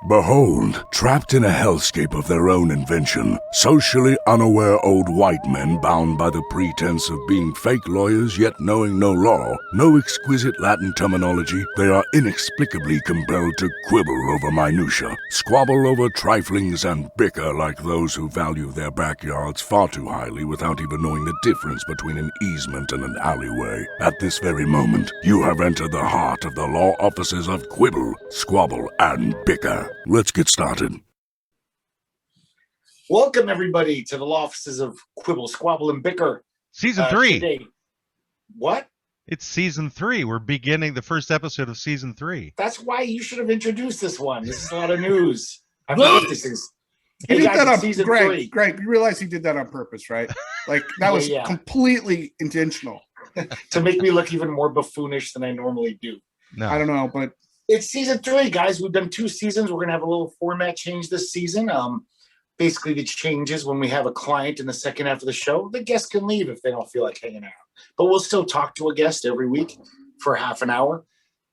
Behold, trapped in a hellscape of their own invention, socially unaware old white men bound by the pretense of being fake lawyers yet knowing no law, no exquisite Latin terminology, they are inexplicably compelled to quibble over minutia, squabble over triflings, and bicker like those who value their backyards far too highly without even knowing the difference between an easement and an alleyway. At this very moment, you have entered the heart of the Law Offices of Quibble, Squabble, and Bicker. Let's get started. Welcome, everybody, to the Law Offices of Quibble, Squabble, and Bicker. Season 3. Today. What? It's Season 3. We're beginning the first episode of Season 3. That's why you should have introduced this one. This is a lot of news. I've heard this is. He did that on Season Greg. 3. Greg, you realize he did that on purpose, right? Like that was completely intentional. To make me look even more buffoonish than I normally do. No. I don't know, but it's Season 3, guys. We've done 2 seasons. We're going to have a little format change this season. Basically, the changes when we have a client in the second half of the show, the guest can leave if they don't feel like hanging out. But we'll still talk to a guest every week for half an hour,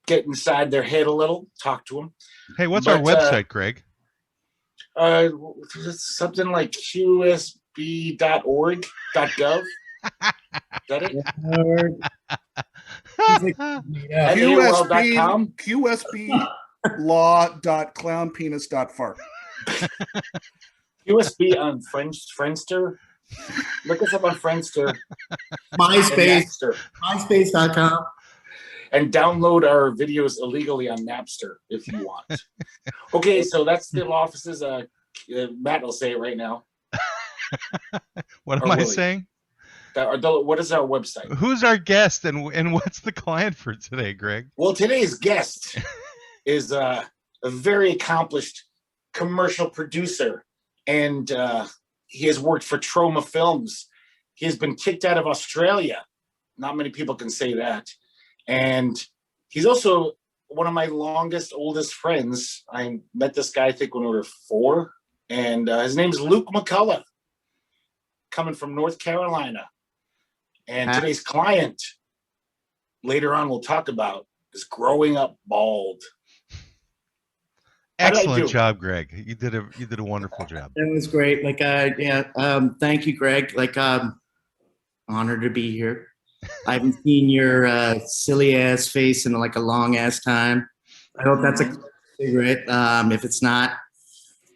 get inside their head a little, talk to them. Hey, what's our website, Greg? It's something like qsb.org.gov. Is that it? qsblaw.clownpenis.fart. USB on Friendster. Look us up on Friendster. MySpace.com. And download our videos illegally on Napster if you want. Okay, so that's the Law Offices. Matt will say it right now. What am I saying? What is our website? Who's our guest and what's the client for today, Greg? Well, today's guest is a very accomplished commercial producer, and he has worked for Troma Films. He has been kicked out of Australia. Not many people can say that. And he's also one of my oldest friends. I met this guy, I think, when we were 4. And his name is Luke McCullough, coming from North Carolina. And today's client, later on we'll talk about, is growing up bald. Excellent job, Greg. You did a wonderful job. That was great. Thank you, Greg. Honored to be here. I haven't seen your silly ass face in like a long ass time. I hope that's a cigarette. If it's not,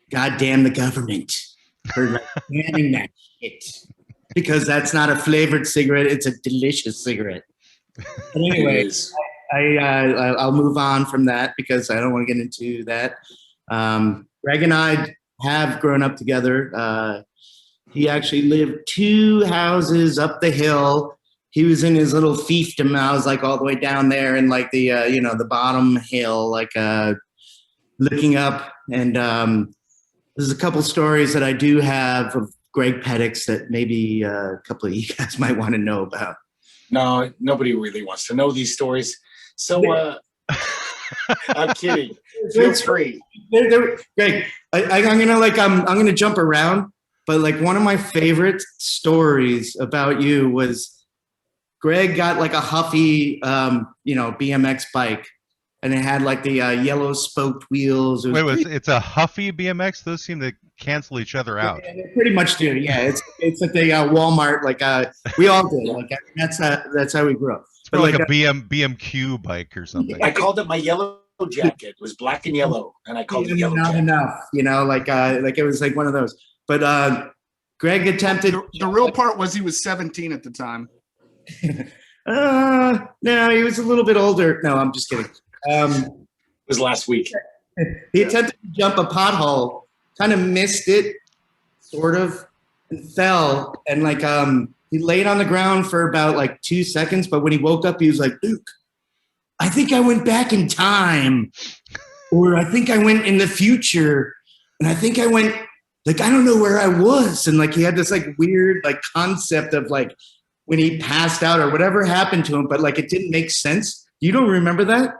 goddamn the government for banning that shit. Because that's not a flavored cigarette; it's a delicious cigarette. But anyways, I'll move on from that because I don't want to get into that. Greg and I have grown up together. He actually lived 2 houses up the hill. He was in his little fiefdom. I was like all the way down there in like the the bottom hill, looking up. And there's a couple stories that I do have of Greg Pettix that maybe a couple of you guys might want to know about. No, nobody really wants to know these stories. So I'm kidding. Feel free. Greg, I'm gonna jump around, but like one of my favorite stories about you was Greg got like a Huffy, BMX bike, and it had like the yellow spoked wheels. It's a Huffy BMX? Those seem to cancel each other out. Yeah, they pretty much do. Yeah, it's at the Walmart. We all did. That's how we grew up. It's like a BMQ bike or something. I called it my yellow jacket. It was black and yellow, and I called it yellow not jacket. Enough. It was like one of those. But Greg attempted. The real part was he was 17 at the time. No, he was a little bit older. No, I'm just kidding. It was last week. He attempted to jump a pothole, kind of missed it, sort of, and fell. And he laid on the ground for about 2 seconds. But when he woke up, he was like, Luke, I think I went back in time. Or I think I went in the future. And I think I went, I don't know where I was. And he had this weird concept of when he passed out or whatever happened to him, but it didn't make sense. You don't remember that?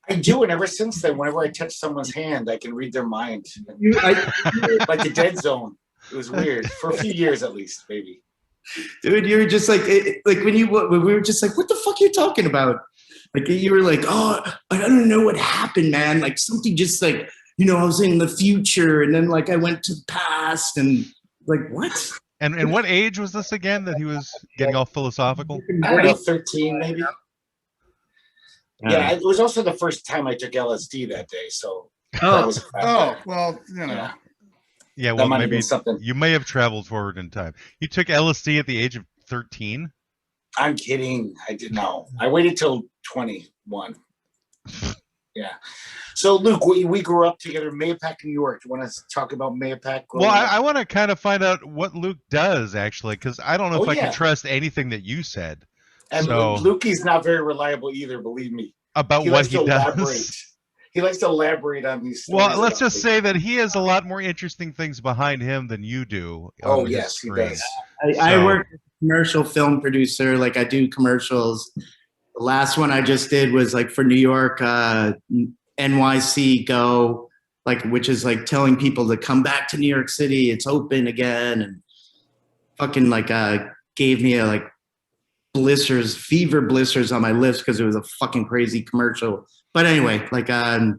I do, and ever since then, whenever I touch someone's hand, I can read their mind. Like the dead zone. It was weird for a few years, at least, maybe. Dude, you were just when we were just what the fuck are you talking about? You were oh, I don't know what happened, man. Something just I was in the future, and then like I went to the past, and like what? And what age was this again that he was getting all philosophical? I don't know, 13 maybe. Yeah, it was also the first time I took LSD that day, so that was a factor. Well, Yeah, well, maybe something. You may have traveled forward in time. You took LSD at the age of 13? I'm kidding. I didn't know. I waited till 21. Yeah. So, Luke, we grew up together in Mahopac, New York. Do you want to talk about Mahopac? Well, I want to kind of find out what Luke does, actually, because I don't know if I can trust anything that you said. And so, Lukey's not very reliable either, believe me. About what he does. He likes to elaborate on these stories. Well, let's just say that he has a lot more interesting things behind him than you do. Oh, yes, he does. I work as a commercial film producer. Like, I do commercials. The last one I just did was like for New York, NYC Go, like, which is like telling people to come back to New York City. It's open again. And fucking like gave me a fever blisters on my lips because it was a fucking crazy commercial. But anyway, like, how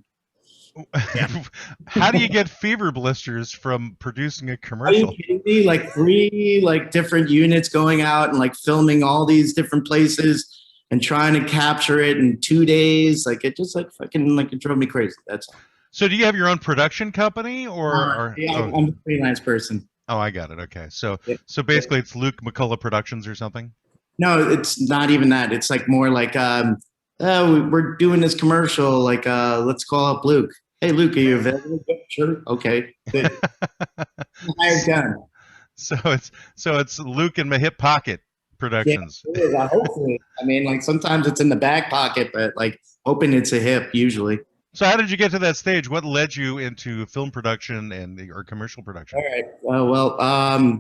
do you get fever blisters from producing a commercial? Are you kidding me? Like 3 like different units going out and like filming all these different places and trying to capture it in 2 days. Like it just like fucking like it drove me crazy. That's all. So do you have your own production company or yeah, I'm a freelance person. Oh, I got it. Okay. So basically it's Luke McCullough Productions or something? No, it's not even that. It's like more like we're doing this commercial, like let's call up Luke. Hey Luke, are you available? Sure. Okay. Hired Gunn. So it's Luke and my hip pocket productions. Yeah, hopefully. I mean, like sometimes it's in the back pocket, but like hoping it's a hip usually. So how did you get to that stage? What led you into film production or commercial production? All right.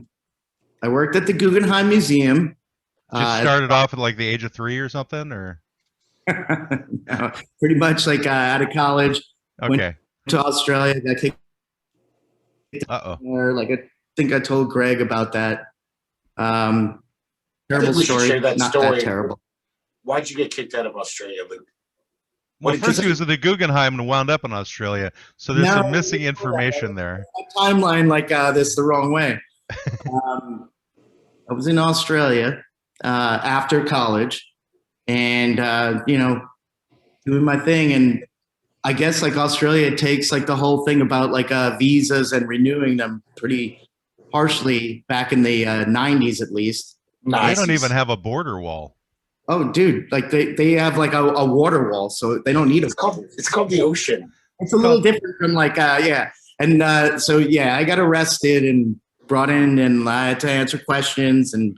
I worked at the Guggenheim Museum. Just started off at like the age of 3 or something, or? No, pretty much like out of college. Okay. Went to Australia. Got kicked. Like I think I told Greg about that. Terrible story. Share that Not story. that terrible. Why'd you get kicked out of Australia, Luke? Well, first he was at the Guggenheim and wound up in Australia, so there's some missing information there. Timeline like this the wrong way. I was in Australia after college, and doing my thing, and I guess like Australia takes like the whole thing about like visas and renewing them pretty harshly back in the 90s at least. They don't even have a border wall. Oh, dude! Like they have like a water wall, so they don't need it. It's called the ocean. It's a little different from like and so I got arrested and brought in, and I had to answer questions, and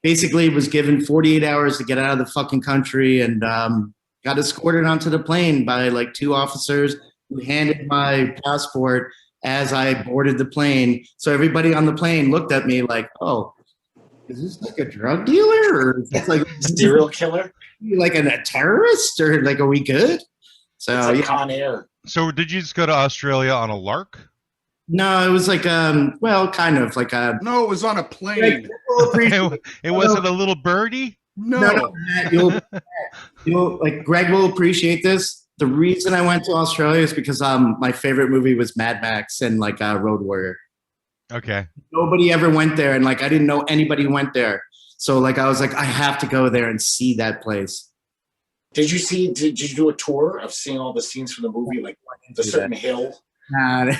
basically was given 48 hours to get out of the fucking country, and got escorted onto the plane by like 2 officers who handed my passport as I boarded the plane. So everybody on the plane looked at me like, oh, is this like a drug dealer, or is this like serial killer? Like a terrorist, or like, are we good? So it's like Con Air. So did you just go to Australia on a lark? No, it was like well, kind of like a. No, it was on a plane. It wasn't a little birdie. No, Matt, you'll like Greg will appreciate this. The reason I went to Australia is because my favorite movie was Mad Max and like Road Warrior. Okay. Nobody ever went there, and like I didn't know anybody who went there. So like I was like, I have to go there and see that place. Did you do a tour of seeing all the scenes from the movie, like the certain hill? Nah,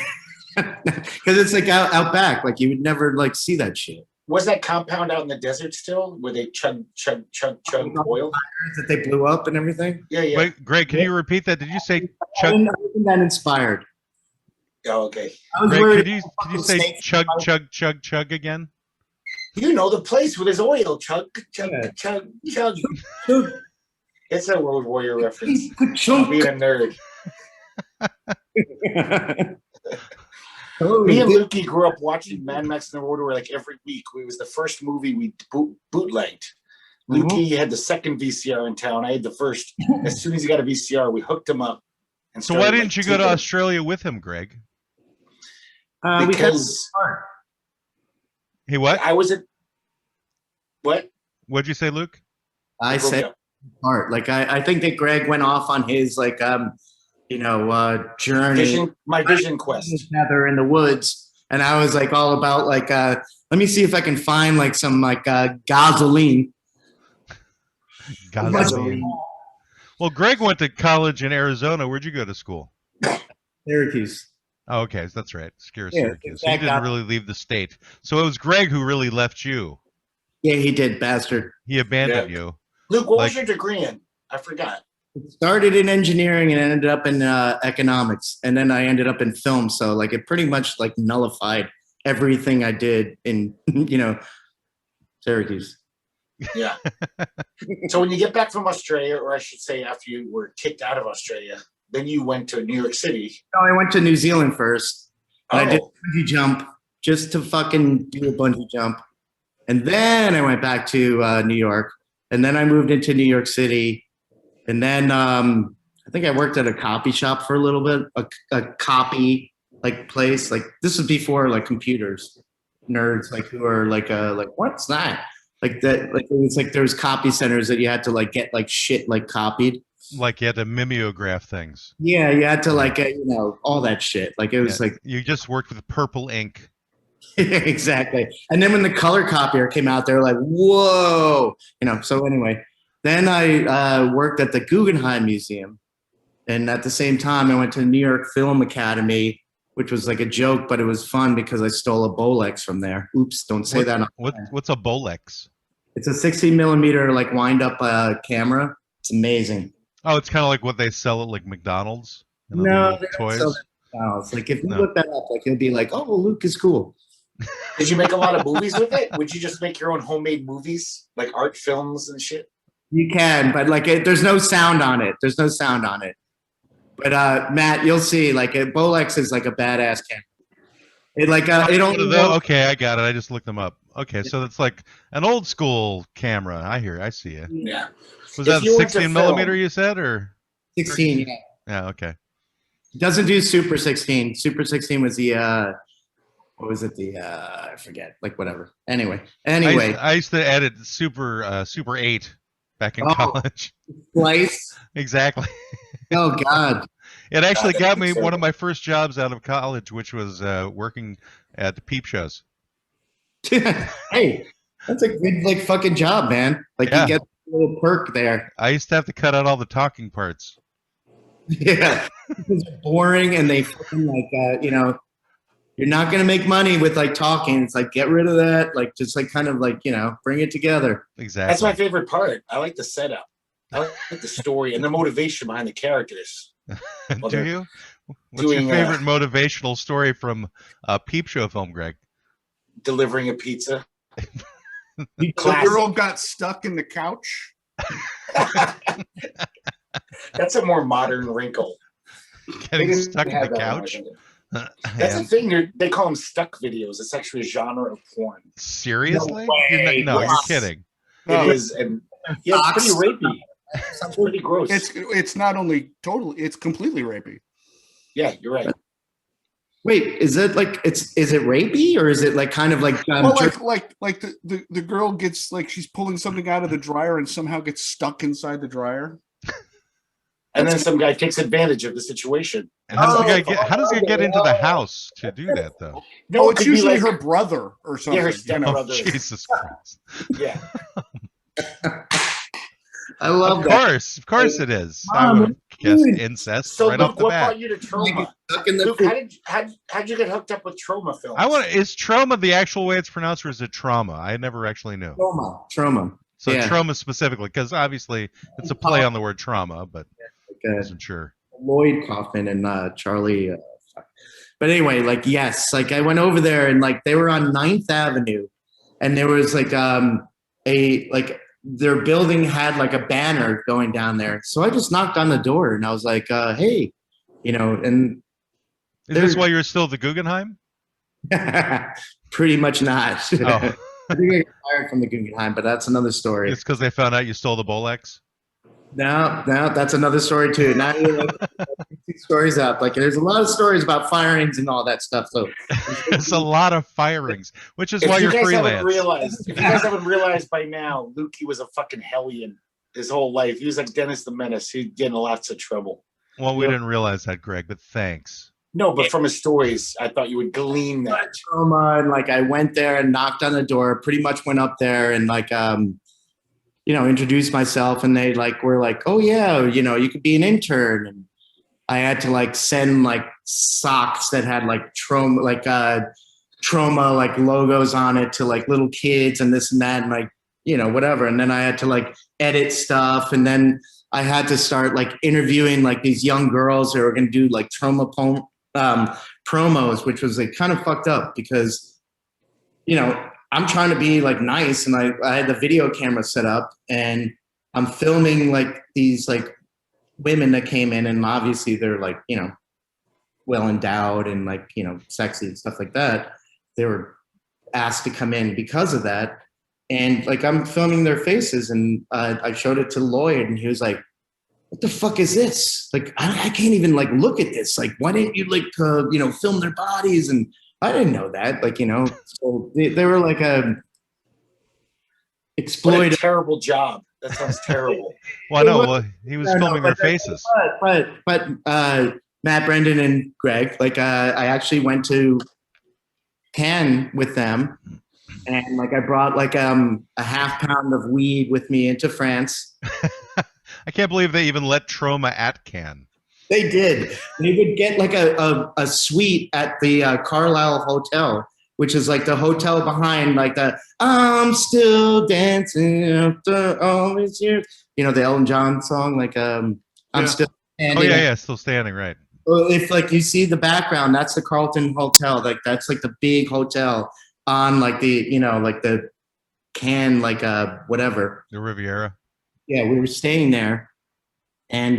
because it's like out back. Like you would never like see that shit. Was that compound out in the desert still, where they chug oil? That they blew up and everything? Yeah. Wait, Greg, can you repeat that? Did you say chug? I think that inspired. Oh, okay. Greg, could you say chug again? You know the place where there's oil. Chug. It's a Road Warrior reference. I'm being a nerd. Me and Lukey grew up watching Mad Max and the Road Warrior like every week. It was the first movie we bootlegged. Lukey had the second VCR in town. I had the first. As soon as he got a VCR, we hooked him up. And so why didn't you go to Australia with him, Greg? Because he what? I was at what? What'd you say, Luke? I said part. Like I think that Greg went off on his like journey. My vision quest. Together in the woods, and I was like all about like, let me see if I can find like some like gasoline. Gasoline. Well, Greg went to college in Arizona. Where'd you go to school? Syracuse. Oh, okay, that's right. Syracuse. Yeah, So you didn't really leave the state. So it was Greg who really left you. Yeah, he did, bastard. He abandoned you. Luke, what was your degree in? I forgot. It started in engineering and ended up in economics, and then I ended up in film. So like it pretty much like nullified everything I did in Syracuse. Yeah. So when you get back from Australia, or I should say after you were kicked out of Australia, then you went to New York City. No, I went to New Zealand first. Oh. I did a bungee jump just to fucking do a bungee jump. And then I went back to New York. And then I moved into New York City. And then I think I worked at a copy shop for a little bit, a copy like place. Like this was before like computers, nerds like who are like what's that? Like that, like it was like there was copy centers that you had to like get like shit like copied. Like you had to mimeograph things. Yeah, you had to like all that shit. Like it was like you just worked with purple ink. Exactly. And then when the color copier came out, they were like, whoa, So anyway, then I worked at the Guggenheim Museum, and at the same time, I went to the New York Film Academy, which was like a joke, but it was fun because I stole a Bolex from there. Oops, don't say that. What's a Bolex? It's a 16 millimeter like wind up camera. It's amazing. Oh, it's kind of like what they sell at like McDonald's. No, they toys. don't sell that at McDonald's. Like if you look that up, like you'll be like, oh, well, Luke is cool. Did you make a lot of movies with it? Would you just make your own homemade movies, like art films and shit? You can, but like there's no sound on it. But Matt, you'll see. Like Bolex is like a badass camera. It like it only. Okay, I got it. I just looked them up. Okay, so it's like an old school camera. I see it. Yeah. Was that 16 millimeter you said, or 16? Yeah. Yeah. Okay. It doesn't do Super 16. Super 16 was the what was it? I forget. Like whatever. Anyway. I used to edit Super 8 back in college. Slice. Exactly. Oh God. It actually got me one of my first jobs out of college, which was working at the peep shows. Hey, that's a good like fucking job, man. Like you get a little perk there. I used to have to cut out all the talking parts. Yeah, because they're boring and they fucking like you're not gonna make money with like talking. It's like get rid of that. Like just like kind of like bring it together. Exactly. That's my favorite part. I like the setup. I like the story and the motivation behind the characters. Do you? What's your favorite motivational story from a peep show film, Greg? Delivering a pizza. The girl got stuck in the couch. That's a more modern wrinkle. Getting stuck in the couch? That's a thing. They call them stuck videos. It's actually a genre of porn. Seriously? No, you're kidding. It is, and yeah, it's pretty rapey. Sounds pretty gross. It's not only totally, it's completely rapey. Yeah, you're right. Wait, is it like is it rapey or is it like kind of like like the girl gets like she's pulling something out of the dryer and somehow gets stuck inside the dryer? And then some guy takes advantage of the situation. And how does he get into the house to do that though? No, it's usually her brother or something. Yeah, her stepbrother. Jesus Christ. Yeah. I love that. Of course it is. I would have guessed incest right off the bat. So what brought you to Troma? Luke, how'd you get hooked up with Troma Films? Is Troma the actual way it's pronounced, or is it trauma? I never actually knew. Troma. So Troma specifically, because obviously it's a play on the word trauma, but I wasn't sure. Lloyd Kaufman and Charlie. But anyway, like yes, like I went over there and like they were on 9th Avenue, and there was like their building had like a banner going down there. So I just knocked on the door and I was like, hey, and is this why you're still at the Guggenheim? Pretty much not. Oh. I think I got fired from the Guggenheim, but that's another story. It's because they found out you stole the Bolex? No, that's another story too. Now you're like 2 stories up. Like there's a lot of stories about firings and all that stuff. So there's a lot of firings, which is why you're freelance. If you guys haven't realized by now, Luke, he was a fucking hellion his whole life. He was like Dennis the Menace. He'd get in lots of trouble. Well, we didn't realize that, Greg, but thanks. No, but from his stories, I thought you would glean that. Troma, and like I went there and knocked on the door, pretty much went up there and like introduced myself, and they like were like, oh yeah, you could be an intern. And I had to like send like socks that had like Troma like logos on it to like little kids and this and that and like, whatever. And then I had to like edit stuff, and then I had to start like interviewing like these young girls who were going to do like promos, which was like kind of fucked up because, I'm trying to be like nice, and I had the video camera set up, and I'm filming like these like women that came in, and obviously they're like, well endowed and like, sexy and stuff like that. They were asked to come in because of that. And like, I'm filming their faces, and I showed it to Lloyd, and he was like, what the fuck is this? Like, I can't even like look at this. Like, why didn't you like, film their bodies? And I didn't know that, like, so they were like exploited. What a terrible job. That sounds terrible. Well, no, well, he was filming their faces. But Matt, Brendan, and Greg, like, I actually went to Cannes with them, and like I brought like a half pound of weed with me into France. I can't believe they even let Troma at Cannes. They did. They would get like a suite at the Carlisle Hotel, which is like the hotel behind like the I'm still dancing after all these years. The Elton John song, like I'm still standing. Oh yeah, still standing, right. Well, if like you see the background, that's the Carlton Hotel. Like that's like the big hotel on like the, like the Cannes, like whatever. The Riviera. Yeah, we were staying there, and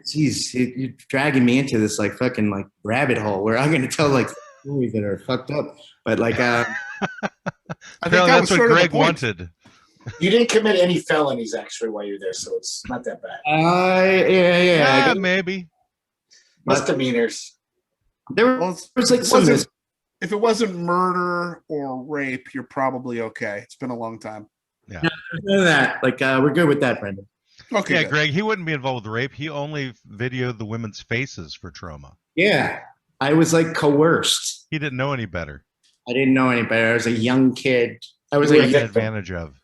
geez, you're dragging me into this like fucking like rabbit hole where I'm gonna tell like stories that are fucked up. But like, I think that's what Greg wanted. You didn't commit any felonies actually while you're there, so it's not that bad. Yeah, maybe misdemeanors. There was like some. If it wasn't murder or rape, you're probably okay. It's been a long time. Yeah, none of that. Like, we're good with that, Brendan. Okay. Yeah, good. Greg, he wouldn't be involved with rape. He only videoed the women's faces for Troma. Yeah, I was like coerced. He didn't know any better. I didn't know any better. I was a young kid. I was taken advantage of.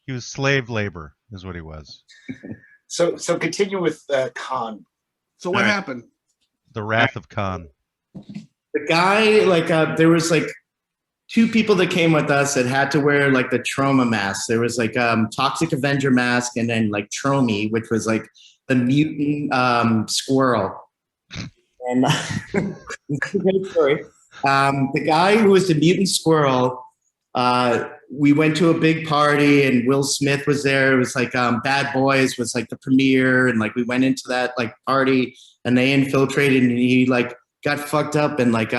He was slave labor, is what he was. So continue with Khan. So what happened? The Wrath of Khan. The guy, like, there was like two people that came with us that had to wear like the Troma mask. There was like Toxic Avenger mask, and then like Tromie, which was like the mutant squirrel. And it's a great story. The guy who was the mutant squirrel, we went to a big party, and Will Smith was there. It was like Bad Boys was like the premiere, and like we went into that like party, and they infiltrated, and he like got fucked up, and like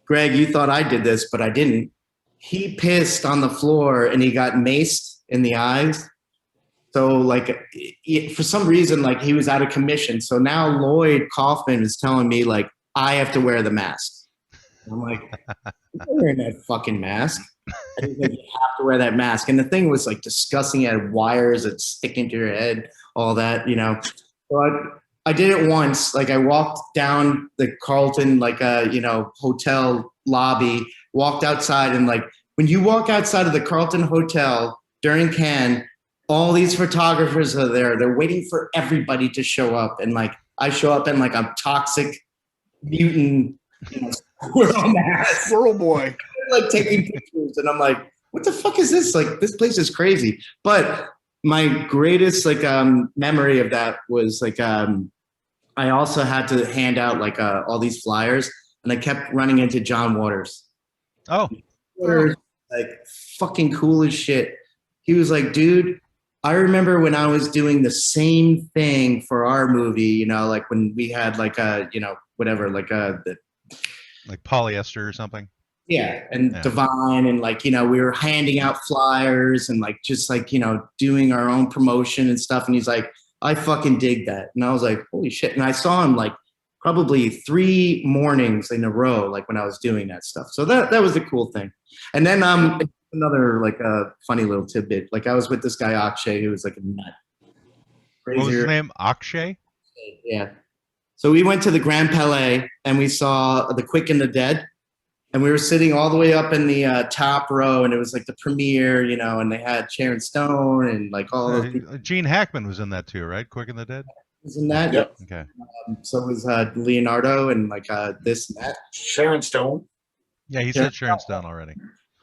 Greg, you thought I did this, but I didn't. He pissed on the floor, and he got maced in the eyes. So like for some reason, like he was out of commission. So now Lloyd Kaufman is telling me like I have to wear the mask. I'm like, I'm not wearing that fucking mask. I didn't think you have to wear that mask. And the thing was like disgusting. It had wires that stick into your head, all that, So I did it once. Like I walked down the Carlton, like hotel lobby, walked outside, and like when you walk outside of the Carlton Hotel during Cannes, all these photographers are there. They're waiting for everybody to show up. And like I show up in like a toxic mutant squirrel boy. Like taking pictures, and I'm like, what the fuck is this? Like this place is crazy. But my greatest like memory of that was like I also had to hand out like all these flyers, and I kept running into John Waters. Oh, Waters, like fucking cool as shit. He was like, dude, I remember when I was doing the same thing for our movie, like when we had like whatever, like like polyester or something. Yeah, and yeah. Divine, and like we were handing out flyers and like just like doing our own promotion and stuff. And he's like, I fucking dig that. And I was like, holy shit. And I saw him like probably 3 mornings in a row, like when I was doing that stuff. So that was the cool thing. And then another like a funny little tidbit. Like I was with this guy Akshay, who was like a nut. What was his name? Akshay? Yeah. So we went to the Grand Palais and we saw The Quick and the Dead. And we were sitting all the way up in the top row, and it was like the premiere, you know, and they had Sharon Stone and like all of Gene Hackman was in that too, right? Quick and the Dead? was in that. Yep. Okay. So was Leonardo and like this and that. Sharon Stone. Yeah, he said Sharon Stone already.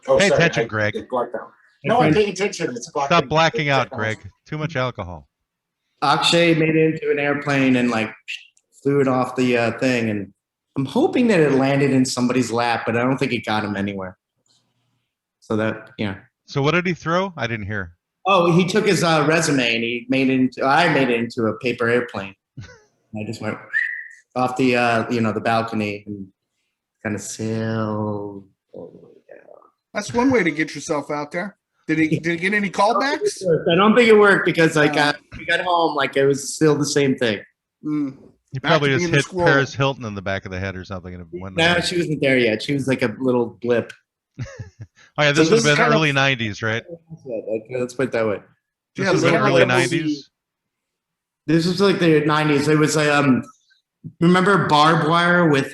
Oh, Pay sorry, attention, Greg. It blocked out. No, I'm paying attention. It's blocked. Stop blacking out, Greg. Too much alcohol. Akshay made it into an airplane and like flew it off the thing, and I'm hoping that it landed in somebody's lap, but I don't think it got him anywhere. So that, yeah. So what did he throw? I didn't hear. Oh, he took his resume and I made it into a paper airplane. I just went off the the balcony and kind of sailed all the way down. That's one way to get yourself out there. Did he get any callbacks? I don't think it worked because we got home, like it was still the same thing. He probably just hit Paris Hilton in the back of the head or something. And it went No, she wasn't there yet. She was like a little blip. Oh yeah, this would have been early 90s, right? Let's put it that way. This was been early 90s. This was like the 90s. It was remember Barbed Wire with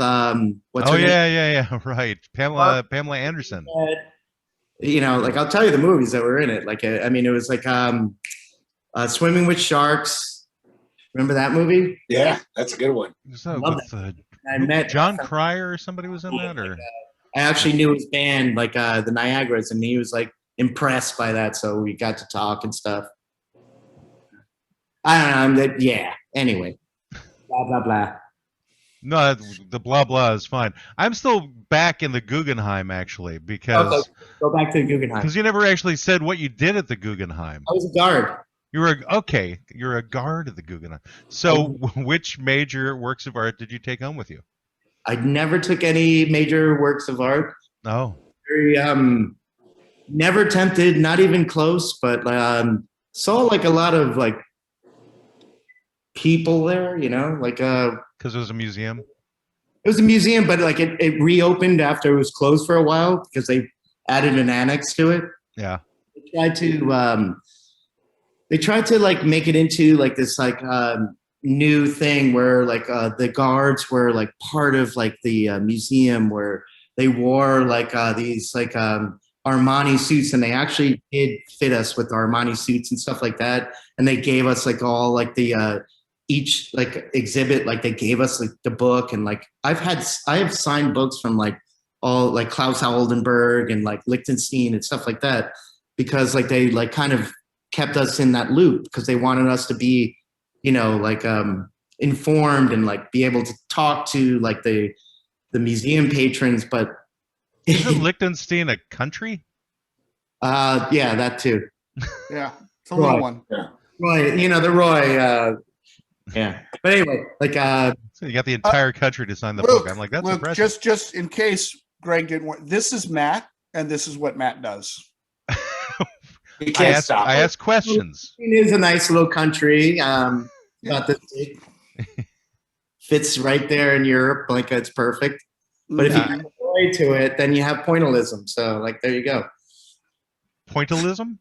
what's her name? Yeah, right. Pamela Anderson. You know, like I'll tell you the movies that were in it. Like I mean, it was like Swimming with Sharks. Remember that movie? Yeah, that's a good one. So I met John Cryer or somebody was in that, or I actually knew his band, like the Niagaras, and he was like impressed by that. So we got to talk and stuff. I don't know. Yeah. Anyway, blah blah blah. No, the blah blah is fine. I'm still back in the Guggenheim actually because go back to the Guggenheim because you never actually said what you did at the Guggenheim. I was a guard. You're a guard at the Guggenheim. So, which major works of art did you take home with you? I never took any major works of art. No. Very never tempted, not even close. But saw like a lot of like people there, you know, like because it was a museum. It was a museum, but like it reopened after it was closed for a while because they added an annex to it. Yeah. They tried to like make it into like this like new thing where like the guards were like part of like the museum where they wore like these like Armani suits, and they actually did fit us with Armani suits and stuff like that. And they gave us like all like the each like exhibit, like they gave us like the book, and like I have signed books from like all like Klaus Oldenburg and like Lichtenstein and stuff like that, because like they like kind of kept us in that loop because they wanted us to be, you know, like informed and like be able to talk to like the museum patrons. But isn't Lichtenstein a country? Yeah, that too. Yeah, it's a little one. Yeah. Roy, you know, the Roy. Yeah, but anyway, like so you got the entire country to sign the Luke, book. I'm like, that's Luke, impressive. just in case Greg didn't want. This is Matt, and this is what Matt does. You can't stop. I ask questions. It is a nice little country. About this big. Fits right there in Europe. Like it's perfect. But if you add Roy to it, then you have pointillism. So like there you go. Pointillism?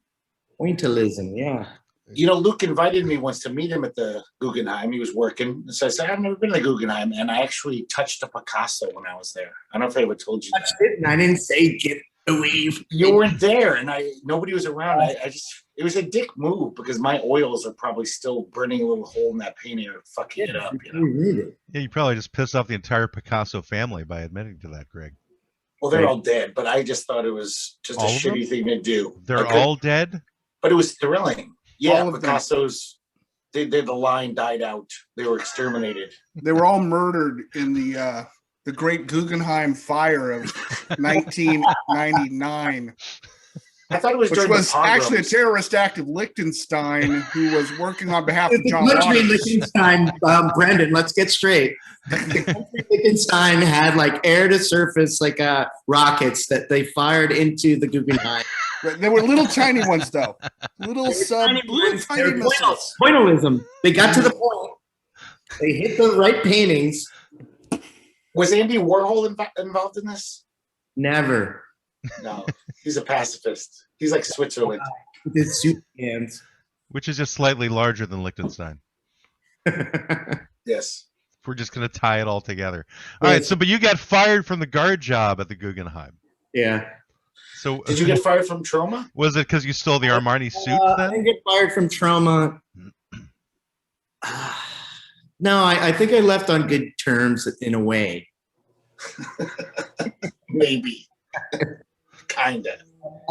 Pointillism, yeah. You know, Luke invited me once to meet him at the Guggenheim. He was working. So I said, I've never been to the Guggenheim. And I actually touched a Picasso when I was there. I don't know if I ever told you Touched it, and I didn't say get away. You weren't there, and nobody was around. It was a dick move because my oils are probably still burning a little hole in that painting or fucking it up. You know? Yeah, you probably just pissed off the entire Picasso family by admitting to that, Greg. Well, they're all dead, but I just thought it was just a shitty thing to do. They're all dead? But it was thrilling. Yeah, Picasso's, the line died out. They were exterminated. They were all murdered in the Great Guggenheim Fire of 1999. I thought it was which was actually a terrorist act of Lichtenstein, who was working on behalf of John country Waters. Lichtenstein, Brendan, let's get straight. The country Lichtenstein had like air to surface like rockets that they fired into the Guggenheim. They were little tiny ones though. Little tiny missiles. Pointillism. They got to the point. They hit the right paintings. Was Andy Warhol involved in this? Never. No, he's a pacifist. He's like Switzerland. With his soup cans. Which is just slightly larger than Lichtenstein. Yes. We're just going to tie it all together. All right. So, but you got fired from the guard job at the Guggenheim. Yeah. So Did you get fired from Troma? Was it because you stole the Armani suit I then? didn't get fired from Troma. No, I think I left on good terms in a way. Maybe. Kinda.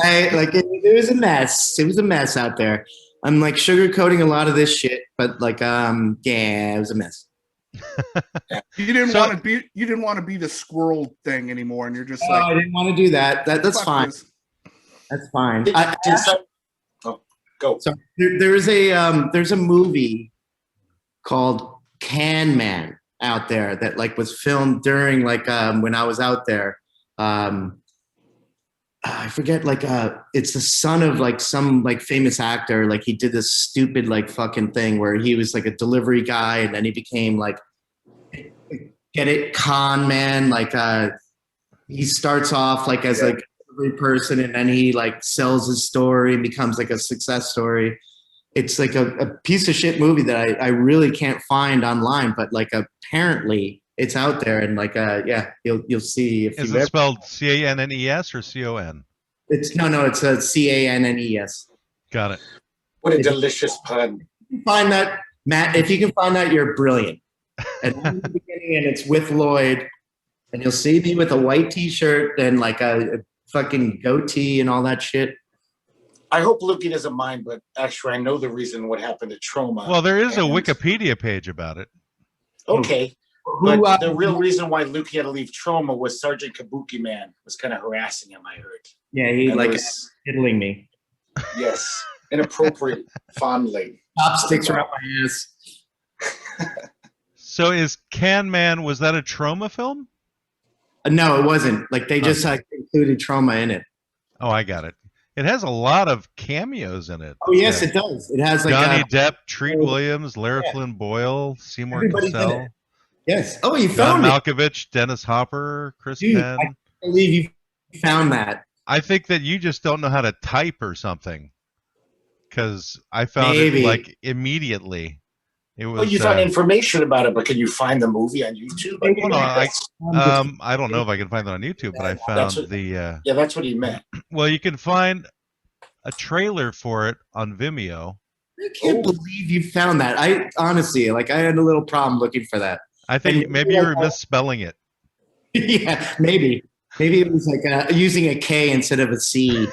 It was a mess. It was a mess out there. I'm like sugarcoating a lot of this shit, but like yeah, it was a mess. You didn't want to be the squirrel thing anymore, and you're just like, I didn't want to do that. That's fine. This. That's fine. Go. So there's a movie called Can Man out there that like was filmed during like when I was out there. I forget, like it's the son of like some like famous actor. Like he did this stupid like fucking thing where he was like a delivery guy and then he became like, get it, con man. Like he starts off like as like a delivery person and then he like sells his story and becomes like a success story. It's like a piece of shit movie that I really can't find online, but like apparently it's out there, and like yeah, you'll see. If Is you it spelled C-A-N-N-E-S or C-O-N? It's it's a C-A-N-N-E-S. Got it. What a delicious pun. You find that, Matt? If you can find that, you're brilliant. And in the beginning, and it's with Lloyd, and you'll see me with a white T-shirt and like a fucking goatee and all that shit. I hope Lukey doesn't mind, but actually, I know the reason what happened to Troma. Well, there is a Wikipedia page about it. Okay. But the real reason why Luke had to leave Troma was Sergeant Kabuki Man was kind of harassing him, I heard. Yeah, he like diddling me. Yes. Inappropriate fondling. Chopsticks around my ass. So is Can Man, was that a Troma film? No, it wasn't. Like they just included Troma in it. Oh, I got it. It has a lot of cameos in it. Oh, yes, it does. It has like Johnny Depp, Treat Williams, Lara Flynn Boyle, Seymour Cassell. Yes. Oh, you John found it. Malkovich, Dennis Hopper, Chris Dude, Penn. I can't believe you found that. I think that you just don't know how to type or something. Because I found it like immediately. It was. Well, you found information about it, but can you find the movie on YouTube? I don't know if I can find it on YouTube, but I found yeah, that's what he meant. Well, you can find a trailer for it on Vimeo. I can't believe you found that. I honestly, like, I had a little problem looking for that. I think maybe you were misspelling it. Yeah, maybe. Maybe it was like using a K instead of a C.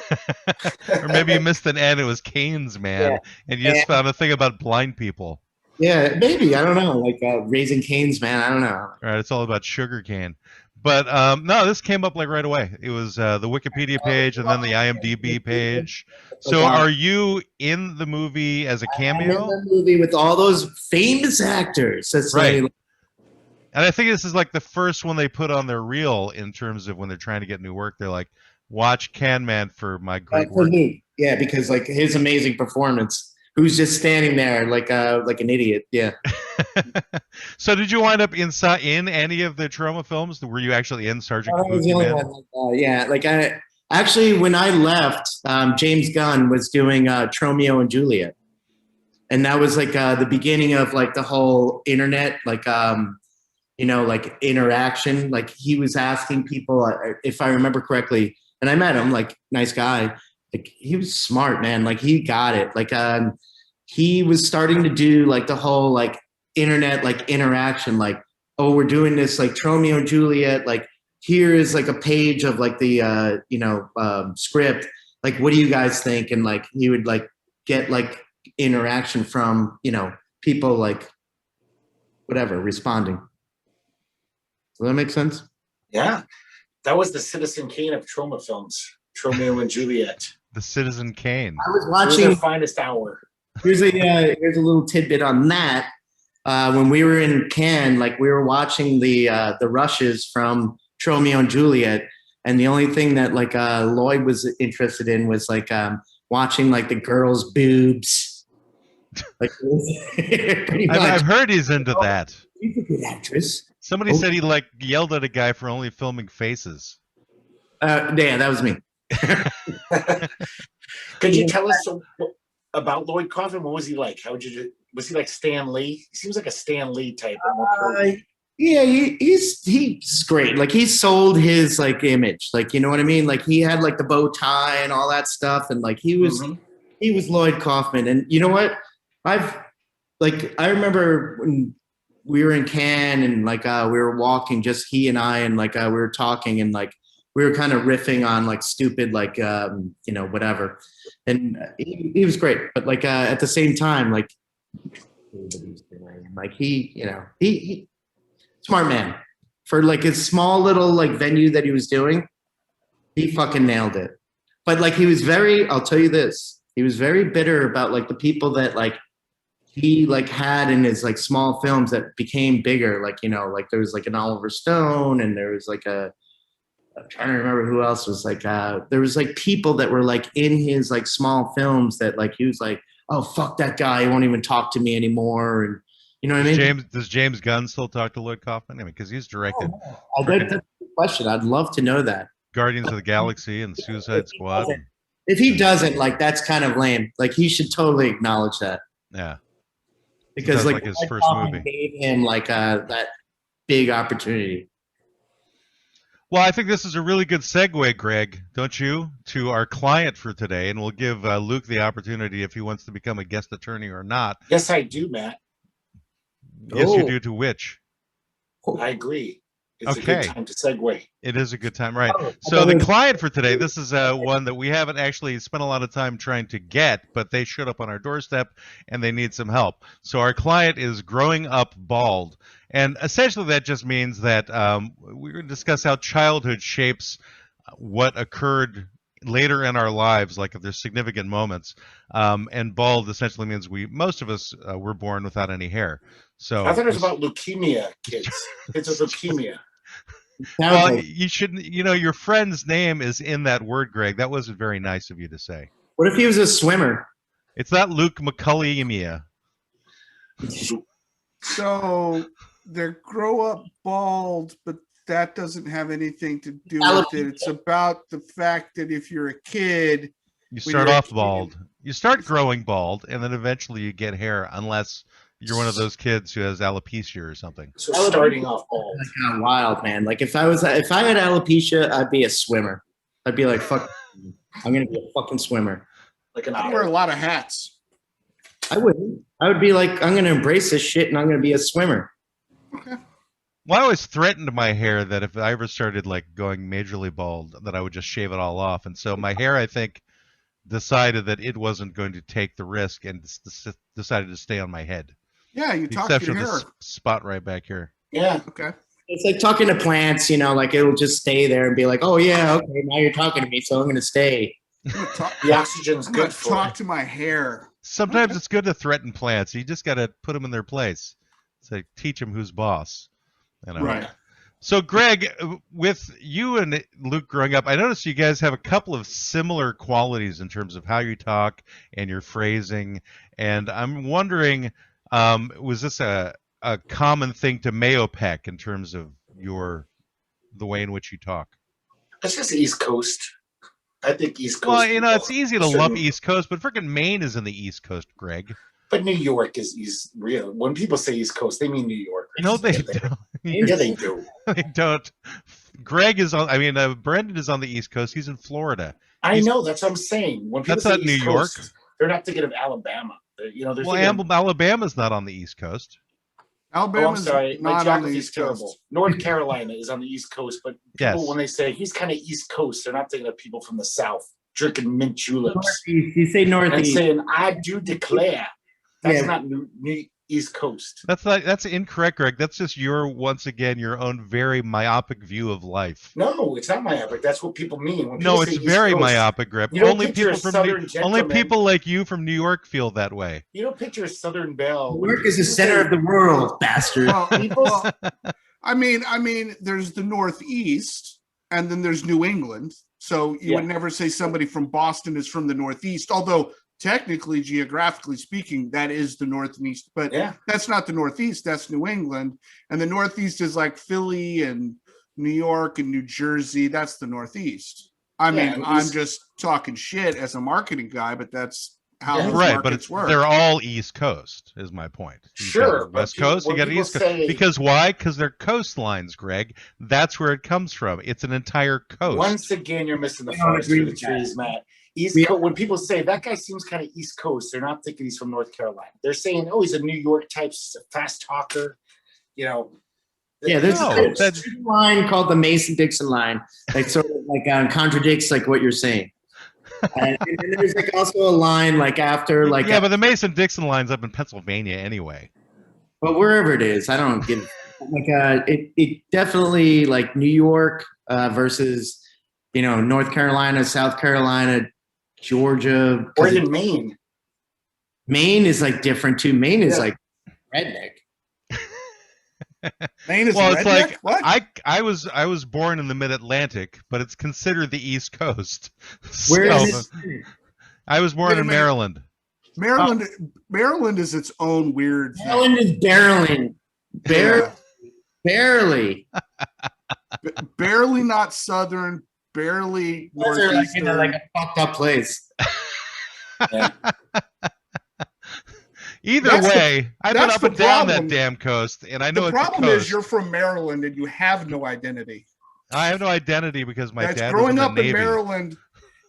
Or maybe you missed an N. It was Canes Man, and you just found a thing about blind people. Yeah, maybe. I don't know. Like Raising Cane's Man. I don't know. All right, it's all about sugar cane. But no, this came up like right away. It was the Wikipedia page and then the IMDb page. So are you in the movie as a cameo? I'm in the movie with all those famous actors. That's right. And I think this is like the first one they put on their reel in terms of when they're trying to get new work. They're like, watch Can Man for my great work. Yeah, because like his amazing performance. Who's just standing there like an idiot? Yeah. So did you wind up in any of the Troma films? Were you actually in Sergeant Kabuki was the only one. Yeah, like I actually when I left, James Gunn was doing Tromeo and Juliet, and that was like the beginning of like the whole internet, like like interaction. Like he was asking people, if I remember correctly, and I met him, like nice guy. Like he was smart, man. Like he got it. Like he was starting to do like the whole like internet like interaction. Like, oh, we're doing this like Tromeo and Juliet. Like here is like a page of like the script. Like, what do you guys think? And like he would like get like interaction from people like whatever responding. Does that make sense? Yeah, that was the Citizen Kane of Troma Films. Tromeo and Juliet. The Citizen Kane. I was watching the finest hour. Here's a little tidbit on that. When we were in Cannes, like we were watching the rushes from Tromeo and Juliet, and the only thing that like Lloyd was interested in was like watching like the girls' boobs. Like, I've heard he's into that. He's a good actress. Somebody said he like yelled at a guy for only filming faces. Yeah, that was me. Could you tell us about Lloyd Kaufman? What was he like? How would you? Was he like Stan Lee? He seems like a Stan Lee type. Yeah, he's great. Like he sold his like image, like you know what I mean. Like he had like the bow tie and all that stuff, and like he was Lloyd Kaufman. And you know what? I remember when we were in Cannes and like we were walking, just he and I, and like we were talking and like we were kind of riffing on like stupid like you know whatever, and he was great. But like at the same time, like he you know he smart man for like his small little like venue that he was doing. He fucking nailed it. But like he was I'll tell you this, he was very bitter about like the people that like he like had in his like small films that became bigger. Like, you know, like there was like an Oliver Stone and there was like I'm trying to remember who else was like, there was like people that were like in his like small films that like, he was like, oh, fuck that guy. He won't even talk to me anymore. And you know what I mean? Does James Gunn still talk to Lloyd Kaufman? I mean, because he's directed that's a good question. I'd love to know that. Guardians of the Galaxy and Suicide Squad. If he doesn't, like, that's kind of lame. Like, he should totally acknowledge that. Yeah. Because like his first movie gave him like that big opportunity. Well, I think this is a really good segue, Greg, don't you, to our client for today, and we'll give Luke the opportunity if he wants to become a guest attorney or not. Yes, I do, Matt. Yes, you do. To which? I agree. It's okay. a good time to segue. It is a good time, right? So the client for today, this is one that we haven't actually spent a lot of time trying to get, but they showed up on our doorstep and they need some help. So our client is growing up bald. And essentially that just means that we're going to discuss how childhood shapes what occurred later in our lives, like if there's significant moments. And bald essentially means most of us were born without any hair. So I thought it was about leukemia, kids. It's a leukemia. Well, you shouldn't. You know, your friend's name is in that word, Greg. That wasn't very nice of you to say. What if he was a swimmer? It's not Luke McCullough. So they grow up bald, but that doesn't have anything to do with it. It's about the fact that if you're a kid, you start off bald. You start growing bald, and then eventually you get hair, unless you're one of those kids who has alopecia or something. So starting off bald. That's kind of wild, man. Like if I had alopecia, I'd be a swimmer. I'd be like, fuck, I'm gonna be a fucking swimmer. Like I wear a lot of hats. I wouldn't. I would be like, I'm gonna embrace this shit and I'm gonna be a swimmer. Okay. Well, I always threatened my hair that if I ever started like going majorly bald, that I would just shave it all off. And so my hair, I think, decided that it wasn't going to take the risk and decided to stay on my head. Yeah, you talk to your hair. This spot right back here. Yeah. Okay. It's like talking to plants, you know, like it'll just stay there and be like, oh yeah, okay, now you're talking to me, so I'm gonna stay. The oxygen's good for talk to my hair. Sometimes it's good to threaten plants. You just got to put them in their place. It's like teach them who's boss. You know? Right. So, Greg, with you and Luke growing up, I noticed you guys have a couple of similar qualities in terms of how you talk and your phrasing. And I'm wondering, was this a common thing to Mayo peck in terms of the way in which you talk? It's just East Coast. I think East Coast. Well, you know, it's easy to love East Coast, but freaking Maine is in the East Coast, Greg. But New York is East. Real. When people say East Coast, they mean New York. No, they don't. Yeah, they do. They don't. Greg is on. I mean, Brendan is on the East Coast. He's in Florida. I know. That's what I'm saying. When people That's say not East New York. Coast, they're not thinking of Alabama. You know, well, Alabama's not on the East Coast. Alabama's sorry, my geography is terrible. North Carolina is on the East Coast, but people, when they say he's kind of East Coast, they're not thinking of people from the South drinking mint juleps. Northeast. You say Northeast. And saying, I do declare. That's not East Coast. That's incorrect, Greg. That's just once again your own very myopic view of life. No, it's not myopic. That's what people mean. When no, it's very Coast, myopic, Greg. Only people like you from New York feel that way. You don't picture a Southern belle. New York is the center of the world, bastard. I mean, there's the Northeast, and then there's New England. So you would never say somebody from Boston is from the Northeast, although technically, geographically speaking, that is the Northeast, but that's not the Northeast, that's New England. And the Northeast is like Philly and New York and New Jersey. That's the Northeast. I mean, I'm just talking shit as a marketing guy, but that's how those right, but markets work. they're all East Coast, is my point. Sure, West Coast, you got East Coast. Because why? Because they're coastlines, Greg. That's where it comes from. It's an entire coast. Once again, you're missing the forest through the trees, Matt. East Coast. When people say that guy seems kind of East Coast, they're not thinking he's from North Carolina. They're saying, "Oh, he's a New York type, fast talker." You know. Yeah, there's a line called the Mason-Dixon line that sort of like contradicts like what you're saying. And there's like also a line like after like but the Mason-Dixon line's up in Pennsylvania anyway. But wherever it is, I don't give like it definitely like New York versus North Carolina, South Carolina, Georgia, or even Maine. Maine is like different too. Maine is like redneck. Maine is well, redneck? It's like what? I was born in the Mid-Atlantic, but it's considered the East Coast. Where is it? I was born in Maryland. Maryland is its own weird thing. Maryland is barely. Barely not southern, barely northeastern. Like a fucked up place. Yeah. Either way, I've been up and down that damn coast, and I know the it's a coast. problem is you're from Maryland and you have no identity. I have no identity because my dad growing was in the up Navy. in Maryland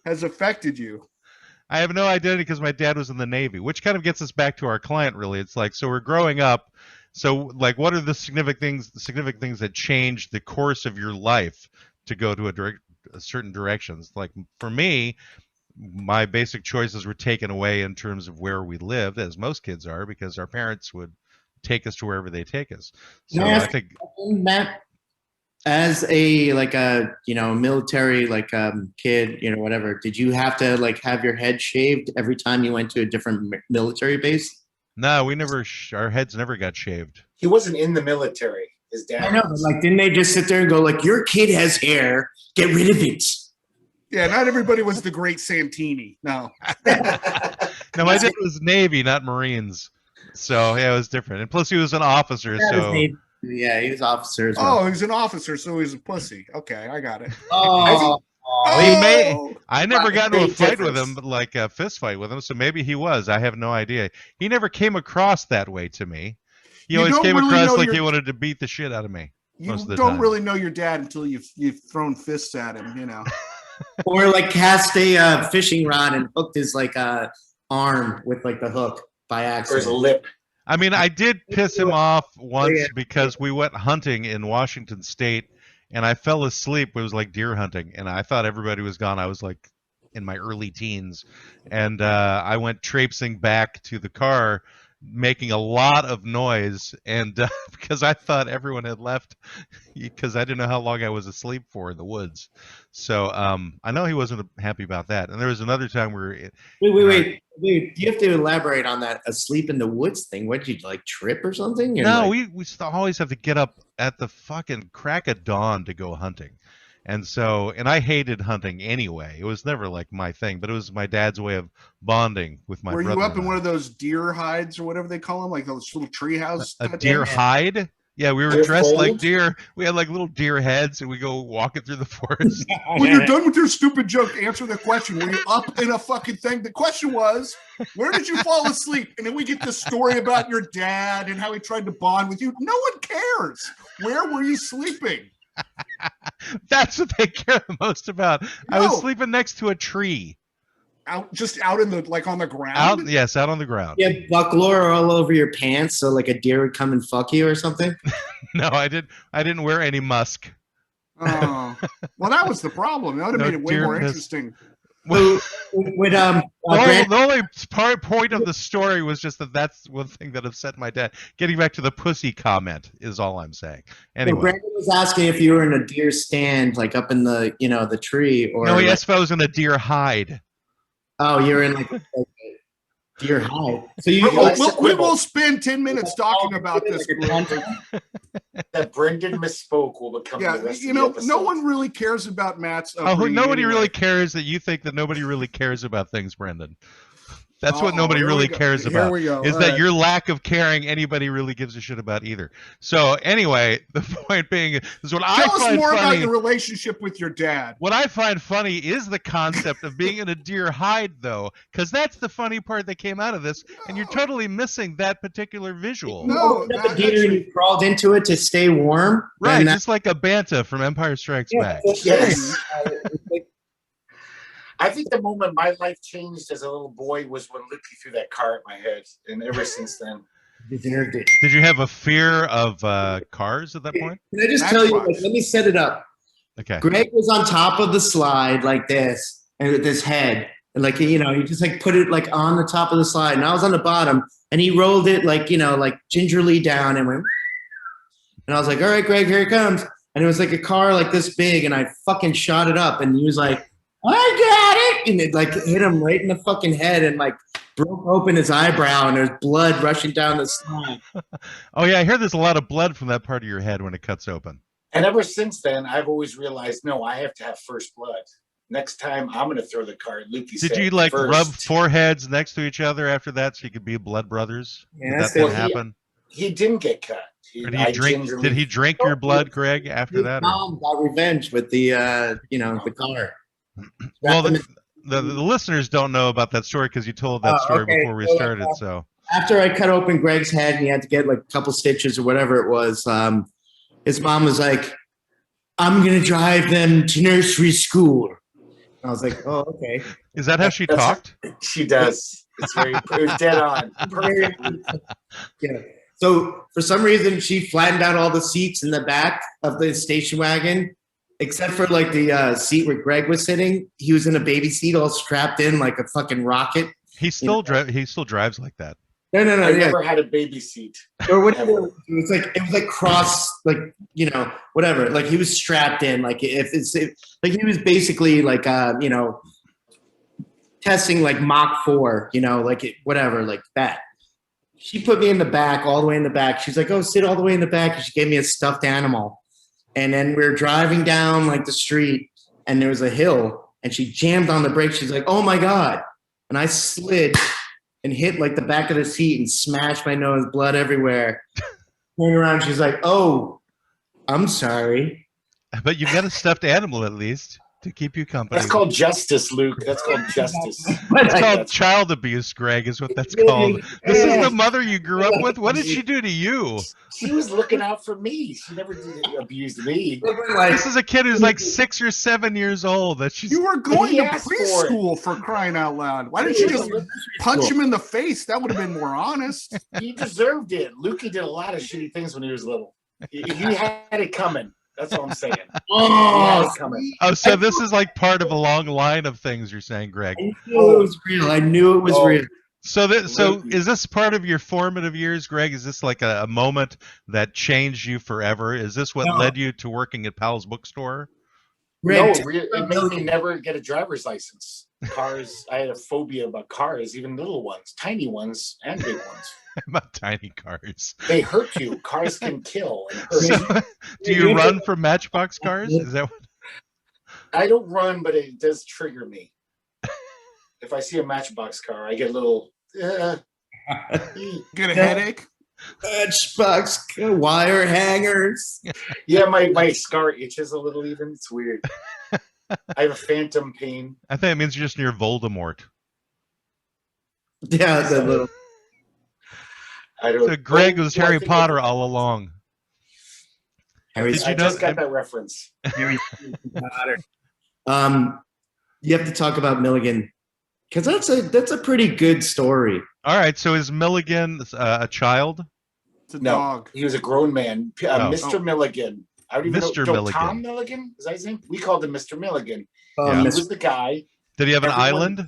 has affected you. I have no identity because my dad was in the Navy, which kind of gets us back to our client, really. It's like, so we're growing up. So, like, what are the significant things that change the course of your life to go to a certain directions? Like, for me, my basic choices were taken away in terms of where we lived, as most kids are, because our parents would take us to wherever they take us. So I think, Matt, as a military kid, whatever, did you have to like have your head shaved every time you went to a different military base? No, we never. Our heads never got shaved. He wasn't in the military. His dad. I know, but like, didn't they just sit there and go like, "Your kid has hair, get rid of it"? Yeah, not everybody was the Great Santini. No. No, my dad was Navy, not Marines. So yeah, it was different. And plus, he was an officer. Yeah, he was officer as well. Oh, he was an officer, so he was a pussy. Okay, I got it. I never got into a fight with him, but like a fist fight with him. So maybe he was. I have no idea. He never came across that way to me. He always came across like he wanted to beat the shit out of me. You don't really know your dad until you've thrown fists at him, Or like cast a fishing rod and hooked his arm with like the hook by accident. Or his lip. I mean, I did piss him off once because we went hunting in Washington State, and I fell asleep. It was like deer hunting, and I thought everybody was gone. I was like in my early teens, and I went traipsing back to the car, making a lot of noise, and because I thought everyone had left, because I didn't know how long I was asleep for in the woods. So I know he wasn't happy about that. And there was another time where wait, you have to elaborate on that asleep in the woods thing. What, did you like trip or something? No, we always have to get up at the fucking crack of dawn to go hunting. And I hated hunting anyway. It was never like my thing, but it was my dad's way of bonding with my brother. Were you up in one of those deer hides or whatever they call them, like those little tree houses? A deer hide? Yeah, we were dressed like deer. We had like little deer heads, and we go walking through the forest. When you're done with your stupid joke, answer the question. Were you up in a fucking thing? The question was, where did you fall asleep? And then we get this story about your dad and how he tried to bond with you. No one cares. Where were you sleeping? That's what they care the most about. No. I was sleeping next to a tree. Out in the on the ground? Out on the ground. Yeah, bucklore all over your pants so like a deer would come and fuck you or something? No, I didn't wear any musk. Oh. Well, that was the problem. That would have made it way more interesting. The only point of the story was just that's one thing that upset my dad. Getting back to the pussy comment is all I'm saying. Anyway, so Brandon was asking if you were in a deer stand, like up in the the tree, or no, he asked if I was in a deer hide. Oh, you're in like a deer hide. So we will spend 10 minutes talking about this. That Brendan misspoke will become the rest of the episode. No one really cares about Matt's nobody really cares that you think that nobody really cares about things, Brendan. That's what nobody really cares about. Here we go. Is All that right. your lack of caring anybody really gives a shit about either. So anyway, the point being is what I Tell us find more about funny. your relationship with your dad. What I find funny is the concept of being in a deer hide, though, because that's the funny part that came out of this, and you're totally missing that particular visual. No, The deer and you crawled into it to stay warm. Right, and just like a banta from Empire Strikes Back. Yes. I think the moment my life changed as a little boy was when Luke threw that car at my head, and ever since then. Did you have a fear of cars at that point? Can I just tell you? Like, let me set it up. Okay. Greg was on top of the slide like this, and with his head, and like he just like put it like on the top of the slide, and I was on the bottom, and he rolled it like like gingerly down and went, and I was like, all right, Greg, here it comes, and it was like a car like this big, and I fucking shot it up, and he was like, I got it, and it like hit him right in the fucking head, and like broke open his eyebrow, and there's blood rushing down the slide. Oh yeah, I hear there's a lot of blood from that part of your head when it cuts open. And ever since then, I've always realized, no, I have to have first blood. Next time, I'm going to throw the car at Lukey's Did head you like first. rub foreheads next to each other after that so you could be blood brothers? Yeah, Did that's that it. thing happen? He didn't get cut. Or did he drink your blood, Greg, after that? Or? Mom got revenge with the the car. Well, the listeners don't know about that story because you told that story okay. before we started. So After I cut open Greg's head and he had to get like a couple stitches or whatever it was, his mom was like, I'm going to drive them to nursery school. I was like, oh, okay. Is that how she talked? She does. It's very dead on. Perfect. Yeah. So for some reason, she flattened out all the seats in the back of the station wagon, except for like the seat where Greg was sitting. He was in a baby seat, all strapped in like a fucking rocket. He still drives like that. No. I never had a baby seat. Or whatever. It was like cross, like whatever. Like he was strapped in. Like like he was basically like testing like Mach 4. Whatever, like that. She put me in the back, all the way in the back. She's like, "Oh, sit all the way in the back." And she gave me a stuffed animal. And then we were driving down like the street, and there was a hill, and she jammed on the brakes. She's like, "Oh my God!" And I slid and hit like the back of the seat and smashed my nose, blood everywhere. Turned around, she's like, "Oh, I'm sorry." But you've got a stuffed animal at least to keep you company. That's called justice, Luke. That's called justice. It's called child abuse, Greg, is what that's called. This is the mother you grew up with? What did she do to you? She was looking out for me. She never did abuse me. This is a kid who's like 6 or 7 years old. You were going He to asked for preschool for crying out loud. Why didn't you just punch him in the face? That would have been more honest. He deserved it. Lukey did a lot of shitty things when he was little. He had it coming. That's all I'm saying. Oh, So this is like part of a long line of things you're saying, Greg. I knew it was real. I knew it was real. So is this part of your formative years, Greg? Is this like a moment that changed you forever? Is this what led you to working at Powell's bookstore? No, it made me never get a driver's license. Cars, I had a phobia about cars, even little ones, tiny ones and big ones. About tiny cars. They hurt you. Cars can kill and hurt you. So, do you run from Matchbox cars? Is that what? I don't run, but it does trigger me. If I see a Matchbox car, I get a little. Get a headache? Matchbox wire hangers. Yeah, my scar itches a little. Even it's weird. I have a phantom pain. I think it means you're just near Voldemort. Yeah, the little. So Greg was Harry Potter all along. I just got that reference. Harry Potter. You have to talk about Milligan because that's a pretty good story. All right, so is Milligan a child? It's a dog. He was a grown man. Mr. Milligan. I don't even Mr. know. Milligan. Tom Milligan? Is that his name? We called him Mr. Milligan. Yeah. He was the guy. Did he have an island?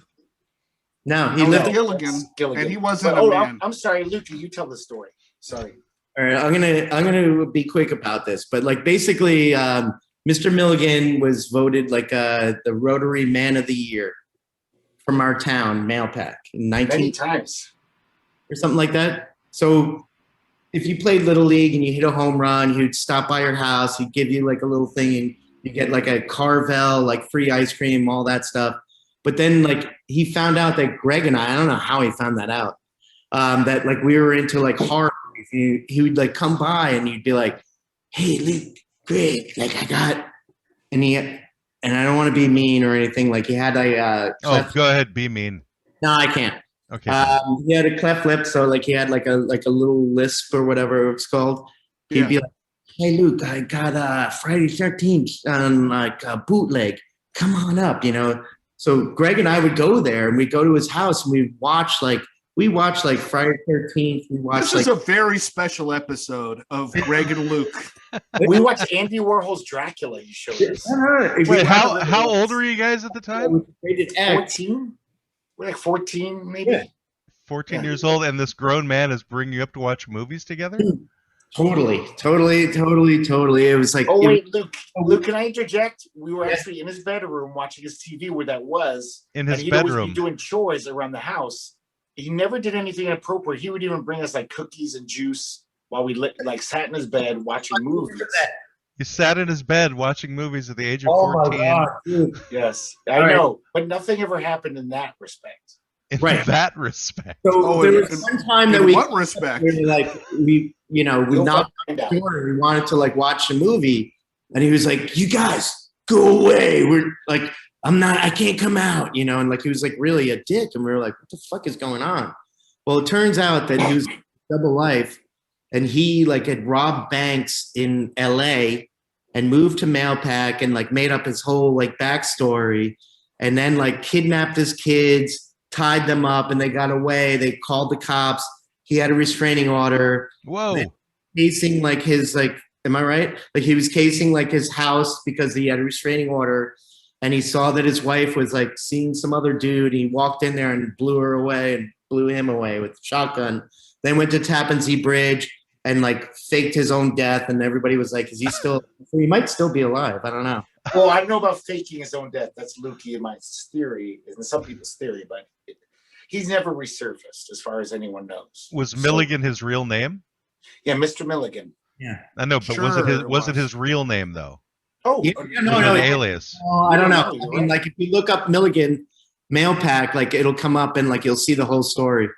No, he lived in Gilligan, and he wasn't but, a man. I'm sorry, Lukey. You tell the story. Sorry. All right, I'm gonna be quick about this, but like basically, Mr. Milligan was voted like the Rotary Man of the Year from our town, Mailpack, in Many times or something like that. So if you played Little League and you hit a home run, he'd stop by your house, he'd give you like a little thing, and you get like a Carvel, like free ice cream, all that stuff. But then like he found out that Greg and I don't know how he found that out, that like we were into like horror movies. He would like come by and you'd be like, hey, Luke, Greg, like I got, and I don't want to be mean or anything. Like he had a go ahead, be mean. No, I can't. Okay. He had a cleft lip, so like he had like a little lisp or whatever it's called. He'd be like, hey Luke, I got Friday 13th on like a bootleg. Come on up, you know. So Greg and I would go there and we'd go to his house and we'd watch like Friday 13th. This is a very special episode of Greg and Luke. We watched Andy Warhol's Dracula. You showed us. Wait, how old were you guys at the time? 14. We're like 14, maybe. Yeah. 14 years old, and this grown man is bringing you up to watch movies together? Totally. It was like, oh wait, Luke, can I interject? We were actually in his bedroom watching his TV where that was. In his and bedroom. Always be doing chores around the house. He never did anything inappropriate. He would even bring us like cookies and juice while we like sat in his bed watching movies. You sat in his bed watching movies at the age of 14. My God, dude. Yes, I know, but nothing ever happened in that respect. In that respect. So there was one time that what respect? We knocked on the door and we wanted to like watch a movie, and he was like, "You guys go away. We're like, I can't come out," you know, and like he was like really a dick, and we were like, "What the fuck is going on?" Well, it turns out that he was double life, and he like had robbed banks in L.A. and moved to Mailpack and like made up his whole like backstory, and then like kidnapped his kids, tied them up, and they got away. They called the cops. He had a restraining order. Whoa. Casing like his like, am I right? Like he was casing like his house because he had a restraining order, and he saw that his wife was like seeing some other dude. He walked in there and blew her away and blew him away with a shotgun. Then went to Tappan Zee Bridge and like faked his own death, and everybody was like, "Is he still? He might still be alive. I don't know." Well, I don't know about faking his own death. That's Lukey and my theory, and some people's theory, but he's never resurfaced as far as anyone knows. Was Milligan his real name? Yeah, Mr. Milligan. Yeah, I know, but was it his real name though? Oh, no, an alias. I don't know. I mean, like if you look up Milligan Mailpack, like it'll come up and like you'll see the whole story.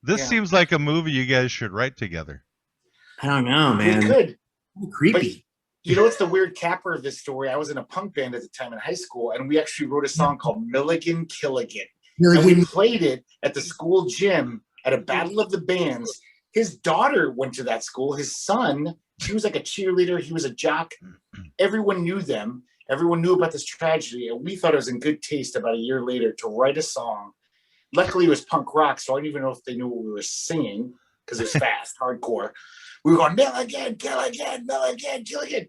This seems like a movie you guys should write together. I don't know, man. We could. Creepy. But, you know what's the weird capper of this story? I was in a punk band at the time in high school, and we actually wrote a song called Milligan Killigan. And we played it at the school gym at a battle of the bands. His daughter went to that school. His son, she was like a cheerleader. He was a jock. Everyone knew them. Everyone knew about this tragedy. And we thought it was in good taste about a year later to write a song. Luckily, it was punk rock, so I don't even know if they knew what we were singing because it was fast, hardcore. We were going, Milligan, Killigan, Milligan, Killigan.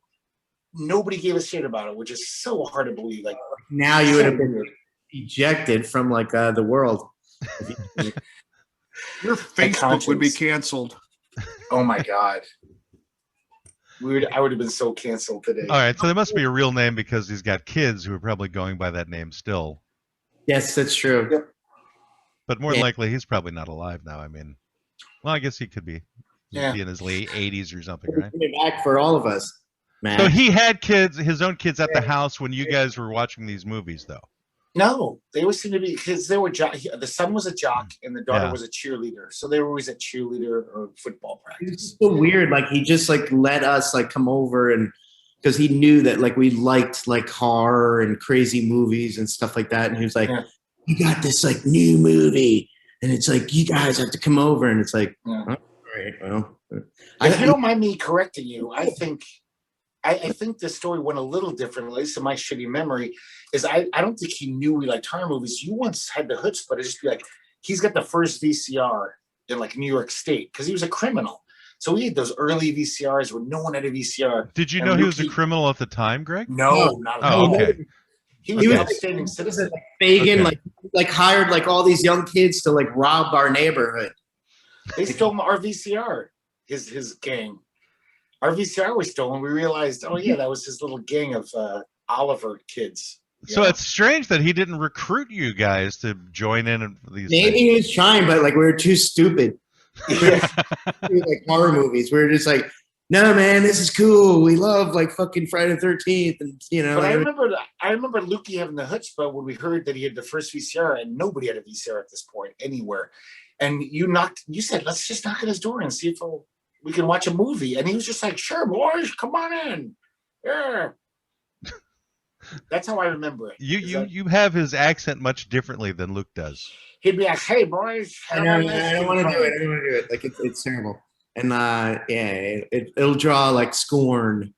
Nobody gave a shit about it, which is so hard to believe. Like now you would have been ejected from like the world. Your Facebook would be canceled. Oh my God. I would have been so canceled today. All right, so there must be a real name because he's got kids who are probably going by that name still. Yes, that's true. Yep. But more than likely, he's probably not alive now. I mean, well, I guess he could be. He'd be in his late 80s or something, right? Back for all of us, man. So he had kids, his own kids at the house when you guys were watching these movies, though. No, they always seem to be because they were the son was a jock and the daughter was a cheerleader, so they were always at cheerleader or football practice. It's so weird. Like he just like let us like come over and because he knew that like we liked like horror and crazy movies and stuff like that, and he was like, "You got this like new movie, and it's like you guys have to come over," and it's like, all right, well, if you don't mind me correcting you, I think this story went a little differently, at least in my shitty memory, is I don't think he knew we liked horror movies. You once had the chutzpah to just be like, he's got the first VCR in like New York State because he was a criminal. So we had those early VCRs where no one had a VCR. Did you know he was a criminal at the time, Greg? No, not at all. Okay. He was an outstanding citizen. Like Fagin, like hired like all these young kids to like rob our neighborhood. They stole our VCR, his gang. Our VCR was stolen. We realized, oh yeah, that was his little gang of Oliver kids. So it's strange that he didn't recruit you guys to join in these. Maybe he was trying, but like we were too stupid. We were like horror movies. We were just like, no, man, this is cool. We love like fucking Friday the 13th, and you know. But I remember Lukey having the chutzpah when we heard that he had the first VCR, and nobody had a VCR at this point anywhere. And you said, let's just knock at his door and see if we can watch a movie. And he was just like, sure, boys, come on in. Yeah. That's how I remember it. You have his accent much differently than Luke does. He'd be like, hey, boys. I don't want to do it. Like, it's terrible. And it'll draw like scorn.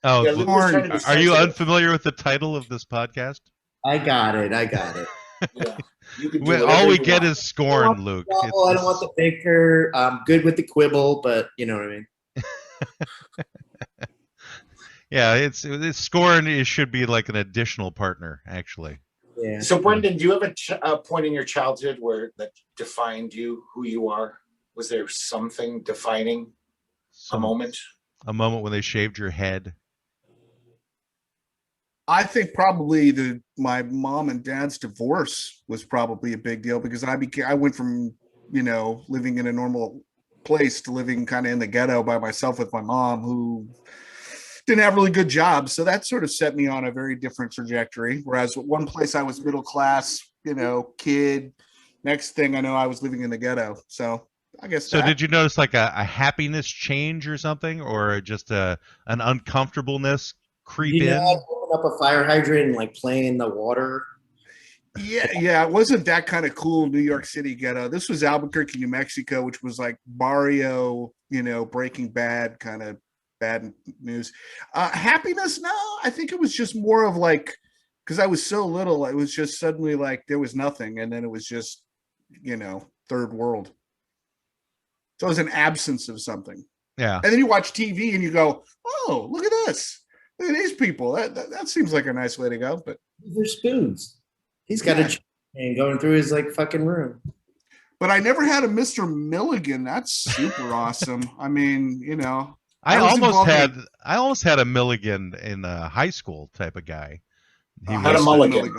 Oh, yeah, scorn. Are you unfamiliar with the title of this podcast? I got it. Yeah. All we get is scorn, Luke. I don't want the bicker. I'm good with the quibble, but you know what I mean. Yeah, it's scorn. It should be like an additional partner, actually. Yeah. So, Brendan, do you have a point in your childhood where that defined you, who you are? Was there something defining a moment? A moment when they shaved your head? I think probably my mom and dad's divorce was probably a big deal because I went from, living in a normal place to living kind of in the ghetto by myself with my mom, who didn't have really good jobs. So that sort of set me on a very different trajectory. Whereas one place I was middle class, kid. Next thing I know, I was living in the ghetto. So I guess. So did you notice like a happiness change or something, or just an uncomfortableness creep in? Open up a fire hydrant and like play in the water. Yeah. It wasn't that kind of cool New York City ghetto. This was Albuquerque, New Mexico, which was like Barrio, Breaking Bad kind of bad news. Happiness? No, I think it was just more of like, because I was so little, it was just suddenly like there was nothing, and then it was just, third world. So it was an absence of something. Yeah. And then you watch TV and you go, oh, look at this. Look at these people. That seems like a nice way to go. But they're spoons. He's got a chain going through his like fucking room. But I never had a Mr. Milligan. That's super awesome. I mean, I almost had a Milligan in a high school type of guy. He had a mulligan.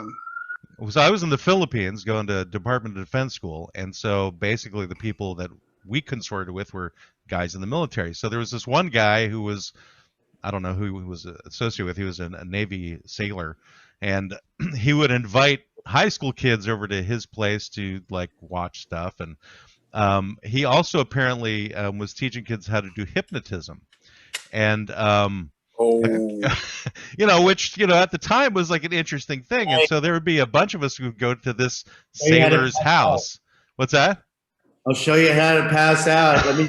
So I was in the Philippines going to Department of Defense school, and so basically the people that we consorted with were guys in the military. So there was this one guy who was, I don't know who he was associated with. He was a Navy sailor, and he would invite high school kids over to his place to like watch stuff. And he also apparently was teaching kids how to do hypnotism. And which at the time was like an interesting thing. And so there would be a bunch of us who would go to this sailor's house. What's that? I'll show you how to pass out. Let me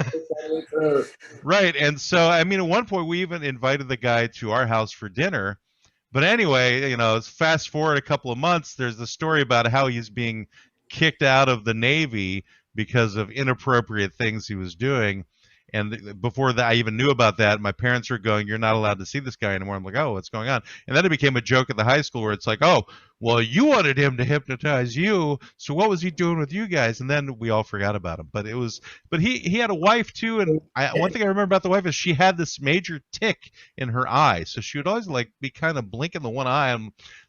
Right. And so, I mean, at one point we even invited the guy to our house for dinner. But anyway, fast forward a couple of months, there's the story about how he's being kicked out of the Navy because of inappropriate things he was doing. And before that, I even knew about that. My parents were going, "You're not allowed to see this guy anymore." I'm like, "Oh, what's going on?" And then it became a joke at the high school where it's like, "Oh, well, you wanted him to hypnotize you, so what was he doing with you guys?" And then we all forgot about him. But he had a wife too, and one thing I remember about the wife is she had this major tick in her eye, so she would always like be kind of blinking the one eye.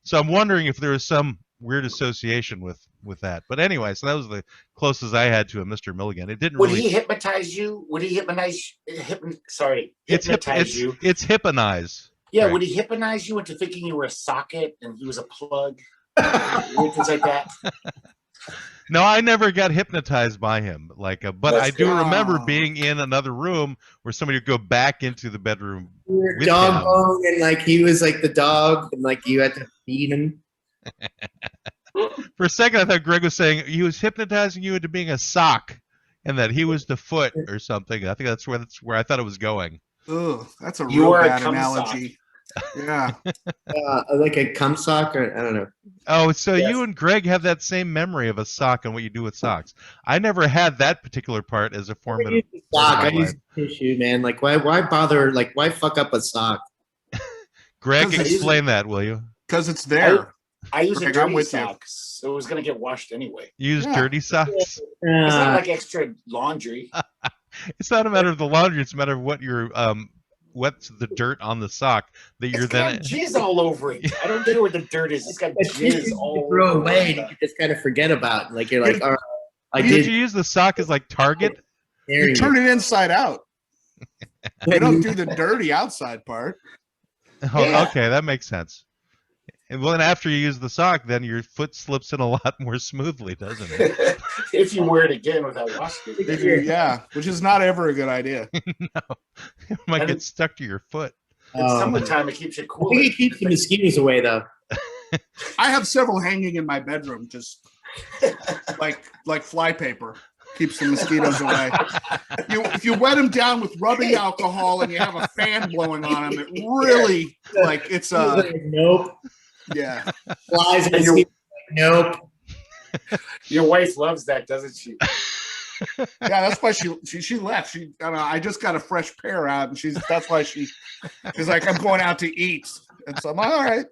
So I'm wondering if there was some weird association with that. But anyway, so that was the closest I had to a Mr. Milligan. It didn't he hypnotize you? Would he hypnotize you? It's hipponize. Yeah, right. Would he hypnotize you into thinking you were a socket and he was a plug? Things like that? No, I never got hypnotized by him. But I do remember being in another room where somebody would go back into the bedroom. Your dog bone, and like he was like the dog, and like you had to feed him. For a second, I thought Greg was saying he was hypnotizing you into being a sock, and that he was the foot or something. I think that's where I thought it was going. Oh, that's a real bad analogy. Yeah, like a cum sock, or I don't know. Oh, so you and Greg have that same memory of a sock and what you do with socks. I never had that particular part as a form of sock. I use tissue, man. Like, why bother? Like, why fuck up a sock? Greg, explain that, will you? Because it's there. I use a dirty socks, so it was going to get washed anyway. You use dirty socks? It's not like extra laundry. It's not a matter of the laundry. It's a matter of what your what's the dirt on the sock that you're then jizz all over it. I don't know where the dirt is. It's got jizz all over throw away. You just kind of forget about. Like you're like, all right. Did you use the sock as like target? You turn it inside out. You don't do the dirty outside part. Oh, Yeah. okay, that makes sense. And well, then after you use the sock, then your foot slips in a lot more smoothly, doesn't it? If you wear it again without washing it. Yeah, which is not ever a good idea. No, it might get stuck to your foot. In summertime, it keeps it I cooler. think it keeps the mosquitoes away, though. I have several hanging in my bedroom, just like fly paper. Keeps the mosquitoes away. If you wet them down with rubbing alcohol and you have a fan blowing on them, it really it's nope. Yeah. Flies and like, nope. Your wife loves that, doesn't she? Yeah, that's why she left. I just got a fresh pair out, and that's why she's like, I'm going out to eat, and so I'm like, all right.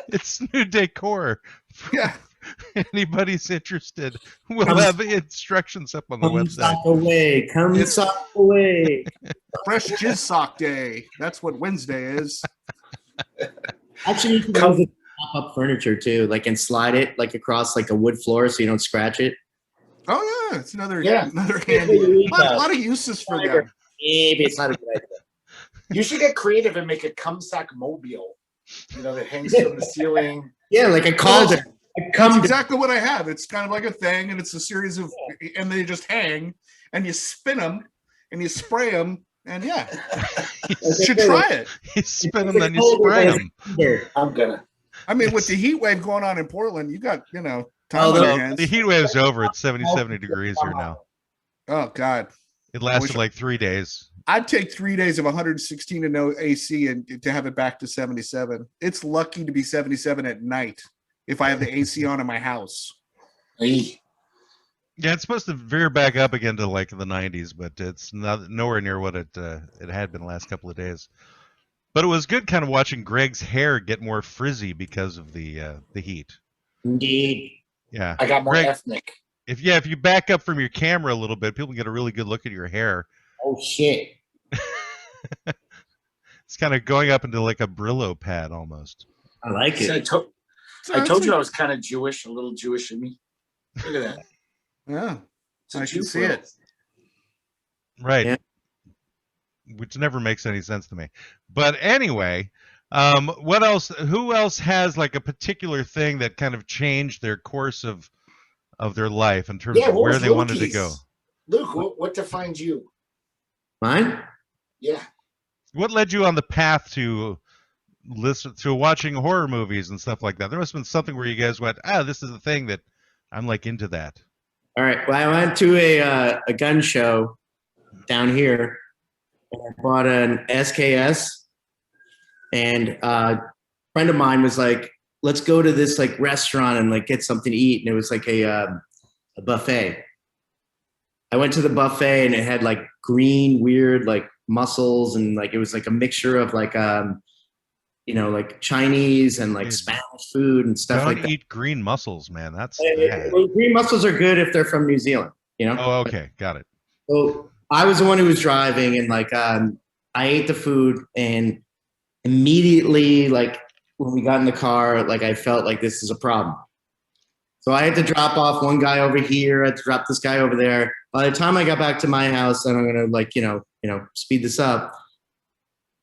It's new decor. Yeah. Anybody's interested, we'll have instructions up on the website. Come sock away. Fresh Jizz Sock Day. That's what Wednesday is. Actually, you can use it pop-up furniture too, and slide it across a wood floor so you don't scratch it. Oh yeah, it's another handy. A lot of uses for them. Maybe it's not a good idea. You should get creative and make a cum sack mobile. That hangs from the ceiling. Yeah, like a cauldron. That's exactly what I have. It's kind of like a thing, and it's a series of, and they just hang, and you spin them, and you spray them, and yeah, you should try it. You spin them, then you spray them. I'm gonna. I mean, with the heat wave going on in Portland, you got time on your hands. The heat wave's over. It's 70 degrees here now. Oh God, it lasted 3 days. I'd take 3 days of 116 and no AC and to have it back to 77. It's lucky to be 77 at night if I have the AC on in my house. Hey. Yeah, it's supposed to veer back up again to the 90s, but it's nowhere near what it had been the last couple of days. But it was good kind of watching Greg's hair get more frizzy because of the heat. Indeed. Yeah. I got more Greg, ethnic. If you back up from your camera a little bit, people get a really good look at your hair. Oh shit. It's kind of going up into like a Brillo pad almost. I like it. I told you I was kind of Jewish, a little Jewish in me. Look at that. Yeah, I can see it. Right. Yeah. Which never makes any sense to me. But anyway, what else? Who else has like a particular thing that kind of changed their course of their life in terms of where they wanted to go? Luke, what defined you? Mine? Yeah. What led you on the path to watching horror movies and stuff like that? There must have been something where you guys went, this is the thing that I'm like into that. All right. Well, I went to a gun show down here, and I bought an SKS, and a friend of mine was like, let's go to this like restaurant and like get something to eat. And it was like a buffet. I went to the buffet and it had like green, weird, like mussels. And like, it was like a mixture of like, like Chinese and like Spanish food and stuff like that. Don't eat green mussels, man. That's bad. Green mussels are good if they're from New Zealand, Oh, okay. Got it. So I was the one who was driving, and like, I ate the food, and immediately, like when we got in the car, like I felt like this is a problem. So I had to drop off one guy over here. I had to drop this guy over there. By the time I got back to my house, and I'm going to like, speed this up.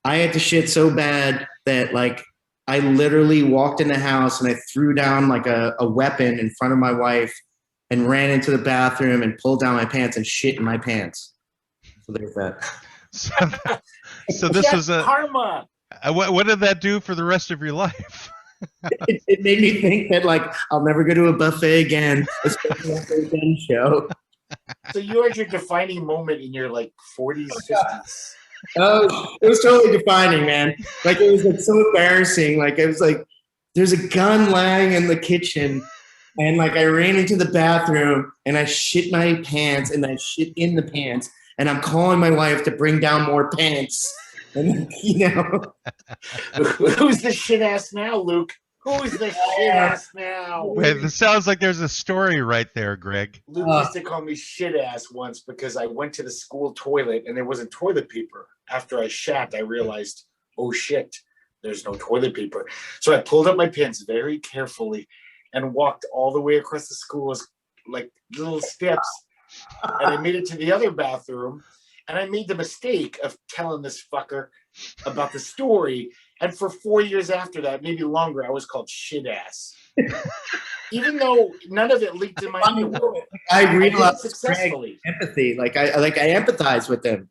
I had to shit so bad that like I literally walked in the house and I threw down like a weapon in front of my wife and ran into the bathroom and pulled down my pants and shit in my pants. So there's that. So this was a karma. What did that do for the rest of your life? It made me think that like I'll never go to a buffet again, especially after a gun show. So you had your defining moment in your like 40s, 50s. Oh, it was totally defining, man. Like it was like so embarrassing. Like it was like there's a gun lying in the kitchen, and like I ran into the bathroom and I shit my pants and I shit in the pants, and I'm calling my wife to bring down more pants. And who's the shit ass now, Luke? Who's the shit ass now? Wait, this sounds like there's a story right there, Greg. Luke used to call me shit ass once because I went to the school toilet and there wasn't toilet paper. After I shat, I realized, oh shit, there's no toilet paper. So I pulled up my pants very carefully and walked all the way across the school as like little steps. And I made it to the other bathroom. And I made the mistake of telling this fucker about the story. And for 4 years after that, maybe longer, I was called shit ass. Even though none of it leaked in my underwear. I realized successfully. Empathy. I empathize with them.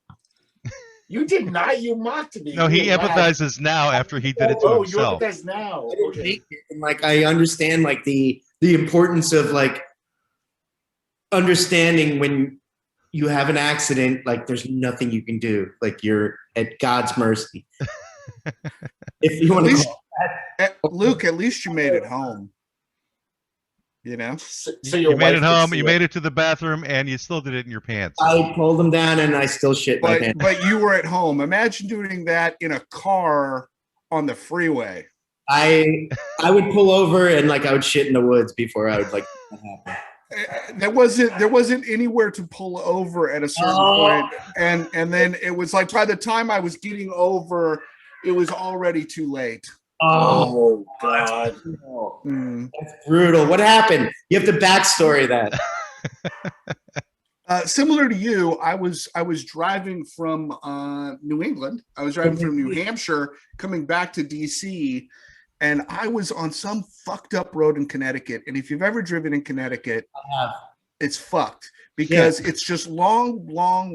You did not. You mocked me. No, he empathizes now after he did it to himself. You empathize now. Okay. And I understand the importance of understanding when you have an accident, there's nothing you can do. You're at God's mercy. If you want to Luke, at least you made it home. You know? So you made it home, you made it to the bathroom, and you still did it in your pants. I pulled them down, and I still shit my pants. But you were at home. Imagine doing that in a car on the freeway. I would pull over, and I would shit in the woods before I would happen. There wasn't anywhere to pull over at a certain point, and then it was by the time I was getting over, it was already too late. Oh God, that's brutal. What happened? You have to backstory that. Similar to you, I was driving from New England. I was driving from New Hampshire, coming back to DC. And I was on some fucked up road in Connecticut. And if you've ever driven in Connecticut, it's fucked because it's just long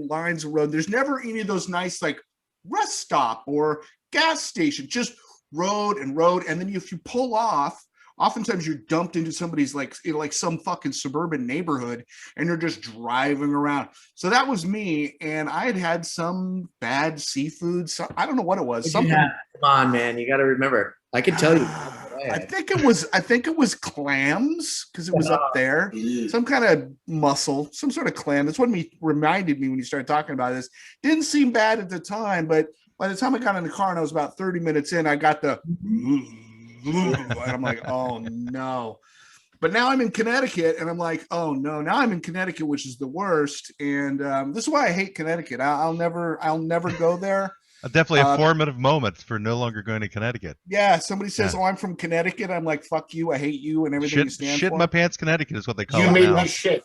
lines of road. There's never any of those nice rest stop or gas station, just road. And then if you pull off, oftentimes you're dumped into somebody's some fucking suburban neighborhood and you're just driving around. So that was me. And I had some bad seafood. I don't know what it was. Something. Come on, man. You got to remember. I can tell you. I think it was clams because it was up there. Some kind of mussel, some sort of clam. That's what reminded me when you started talking about this. Didn't seem bad at the time, but by the time I got in the car and I was about 30 minutes in, I got the and I'm like, oh no. But now I'm in Connecticut and I'm like, oh no, now I'm in Connecticut, which is the worst. And this is why I hate Connecticut. I'll never go there. Definitely a formative moment for no longer going to Connecticut. Yeah, somebody says, "Oh, I'm from Connecticut." I'm like, "Fuck you! I hate you!" And everything you stand shit for. My pants, Connecticut is what they call it. You made me shit.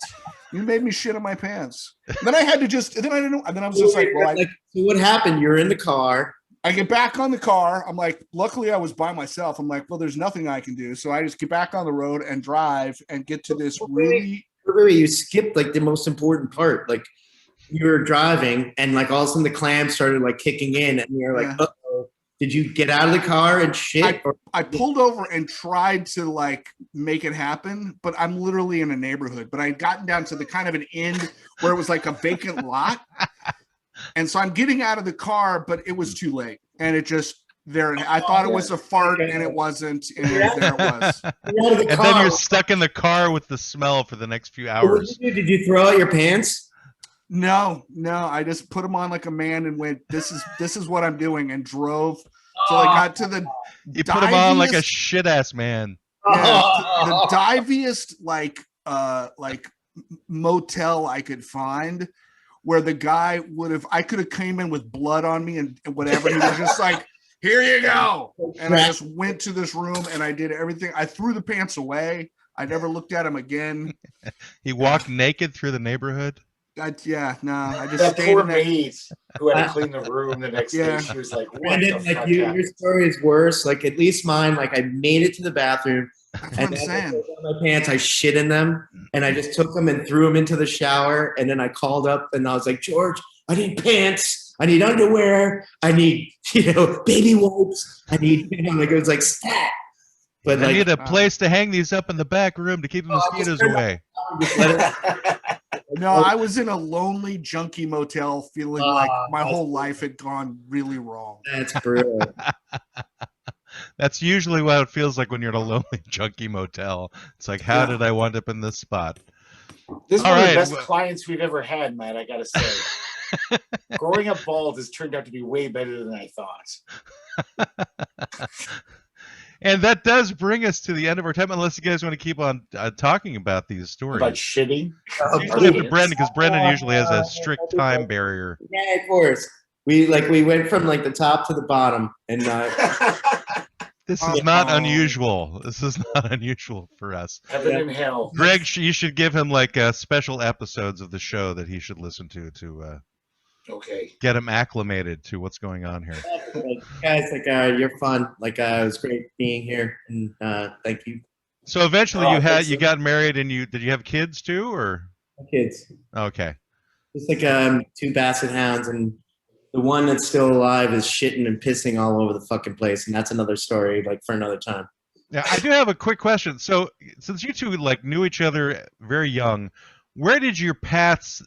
You made me shit in my pants. Then I had to just. Then I didn't know. And then I was just like, "Well, so what happened? You're in the car. I get back on the car. I'm like, luckily I was by myself. I'm like, well, there's nothing I can do. So I just get back on the road and drive and get to this really. Wait, you skipped the most important part. You were driving and all of a sudden the clams started kicking in and you're like, uh-oh. Did you get out of the car and shit? I pulled over and tried to make it happen, but I'm literally in a neighborhood. But I had gotten down to the kind of an end where it was a vacant lot. And so I'm getting out of the car, but it was too late. And it just there. I thought it was a fart and it wasn't. And there it was. And then you're stuck in the car with the smell for the next few hours. Did you throw out your pants? No. I just put them on like a man and went, this is what I'm doing, and drove till I got to the. You put them on like a shit ass man. Yeah, the diviest motel I could find, where the guy I could have came in with blood on me and whatever. He was just like, here you go. And I just went to this room and I did everything. I threw the pants away. I never looked at him again. He walked naked through the neighborhood. I just that stayed poor in maid who had to clean the room the next day. She was like, what the fuck your story is worse. At least mine, I made it to the bathroom. That's what I'm saying. My pants, I shit in them, and I just took them and threw them into the shower. And then I called up and I was like, George, I need pants. I need underwear. I need, baby wipes. I need, it was like stat. But I need a place to hang these up in the back room to keep the mosquitoes away. No, I was in a lonely, junky motel, feeling like my whole life had gone really wrong. That's brutal. That's usually what it feels like when you're in a lonely, junky motel. It's like, how did I wind up in this spot? This is one of the best clients we've ever had, Matt, I gotta say. Growing up bald has turned out to be way better than I thought. And that does bring us to the end of our time, unless you guys want to keep on talking about these stories. About shitting? Usually after Brendan, because Brendan usually has a strict time barrier. Yeah, of course. We went from the top to the bottom, and this is not unusual. This is not unusual for us. Heaven and hell. Greg, you should give him special episodes of the show that he should listen to. Okay. get him acclimated to what's going on here. Guys, you're fun. It was great being here, and thank you. So eventually you got married, and did you have kids too, or kids? Okay. Just 2 basset hounds, and the one that's still alive is shitting and pissing all over the fucking place, and that's another story for another time. Yeah, I do have a quick question. So since you two knew each other very young, where did you guys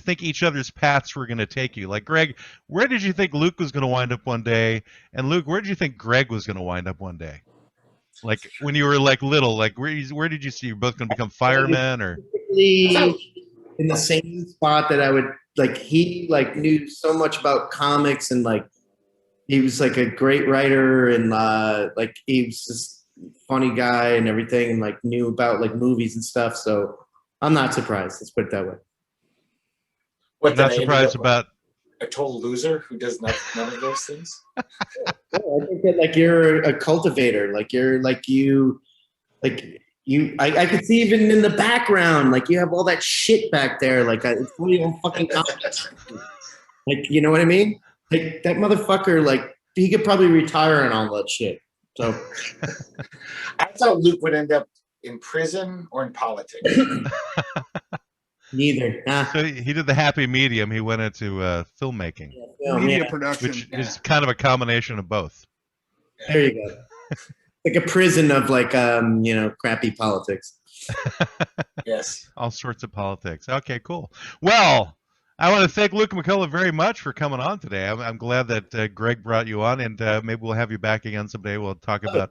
think each other's paths were going to take you? Greg, where did you think Luke was going to wind up one day? And Luke, where did you think Greg was going to wind up one day? When you were little, where did you see you both going to become firemen or? In the same spot that I would he knew so much about comics, and he was a great writer, and he was just funny guy and everything, and knew about movies and stuff. So I'm not surprised. Let's put it that way. What, not surprised about a total loser who does none of those things? I think that you're a cultivator. I could see even in the background, you have all that shit back there. It's really on fucking comics. You know what I mean? That motherfucker, he could probably retire on all that shit. So I thought Luke would end up in prison or in politics. Neither. So he did the happy medium. He went into filmmaking. Media production. Which is kind of a combination of both. There you go. A prison of crappy politics. Yes. All sorts of politics. Okay, cool. Well, I want to thank Luke McCullough very much for coming on today. I'm glad that Greg brought you on, and maybe we'll have you back again someday. We'll talk about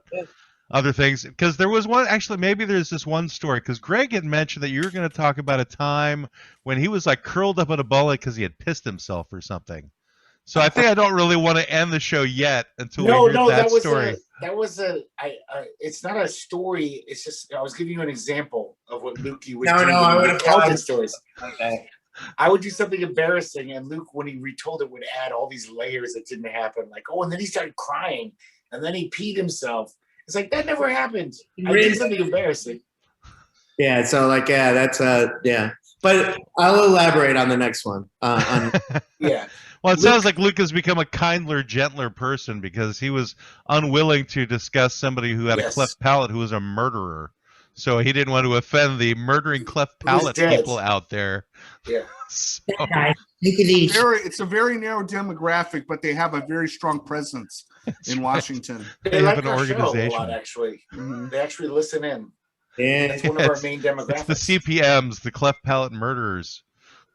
other things. Because there was one, actually, maybe there's this one story, because Greg had mentioned that you were going to talk about a time when he was curled up in a ball because he had pissed himself or something. So I think I don't really want to end the show yet until we hear that story. It's not a story. It's just I was giving you an example of what Luke would do. I would have told stories. Okay. I would do something embarrassing, and Luke, when he retold it, would add all these layers that didn't happen. And then he started crying, and then he peed himself. It's that never happened. I did something embarrassing. Yeah. So that's yeah. But I'll elaborate on the next one. Yeah. Well, it sounds like Luke has become a kinder, gentler person because he was unwilling to discuss somebody who had a cleft palate who was a murderer. So he didn't want to offend the murdering cleft palate people out there. Yeah. So, it's a very narrow demographic, but they have a very strong presence in Washington. They have an organization. A lot, actually. Mm-hmm. They actually listen in. Yeah. That's one of our main demographics. It's the CPMs, the cleft palate murderers.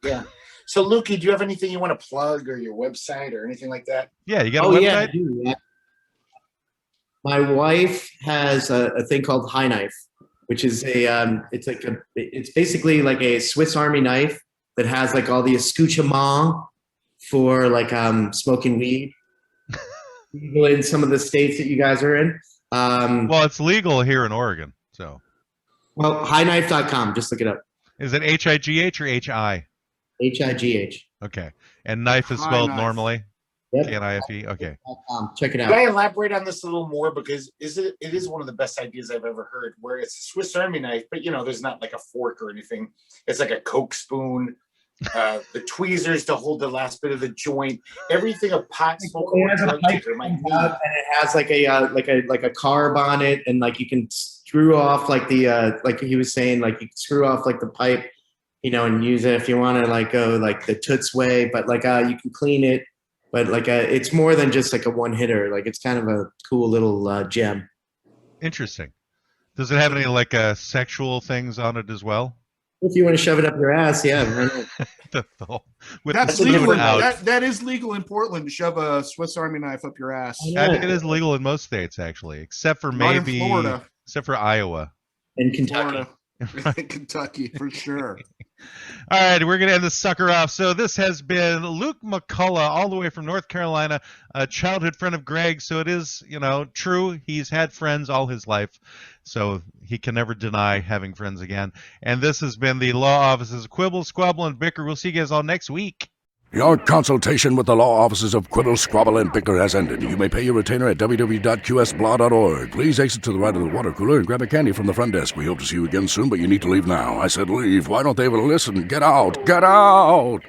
Yeah. So, Lukey, do you have anything you want to plug, or your website, or anything like that? Yeah, you got a website? Yeah, I do. Yeah. My wife has a thing called High Knife, which is it's basically like a Swiss Army knife that has all the accoutrements for smoking weed. Legal in some of the states that you guys are in. Well, it's legal here in Oregon, so. Well, highnif.com. Just look it up. Is it H-I-G-H or H-I? H-I-G-H. Okay. And knife is spelled normally? Yep. K-N-I-F-E? Okay. Check it out. Can I elaborate on this a little more? Because it is one of the best ideas I've ever heard, where it's a Swiss Army knife, but there's not a fork or anything. It's like a Coke spoon, the tweezers to hold the last bit of the joint, everything a pot smoker might need. And it has like a carb on it, and you can screw off like he was saying, you can screw off the pipe, and use it if you want to go the Toots way, but you can clean it. But it's more than just a one hitter. It's kind of a cool little gem. Interesting. Does it have any sexual things on it as well? If you want to shove it up your ass, yeah. That's legal. That is legal in Portland to shove a Swiss Army knife up your ass. I think it is legal in most states, actually, except for maybe Florida, except for Iowa and Kentucky. Kentucky for sure. All right, we're going to end this sucker off. So this has been Luke McCullough, all the way from North Carolina, a childhood friend of Greg. So it is, true. He's had friends all his life, so he can never deny having friends again. And this has been the Law Offices of Quibble, Squabble, and Bicker. We'll see you guys all next week. Your consultation with the Law Offices of Quibble, Squabble, and Bicker has ended. You may pay your retainer at www.qsblaw.org. Please exit to the right of the water cooler and grab a candy from the front desk. We hope to see you again soon, but you need to leave now. I said leave. Why don't they ever listen? Get out! Get out!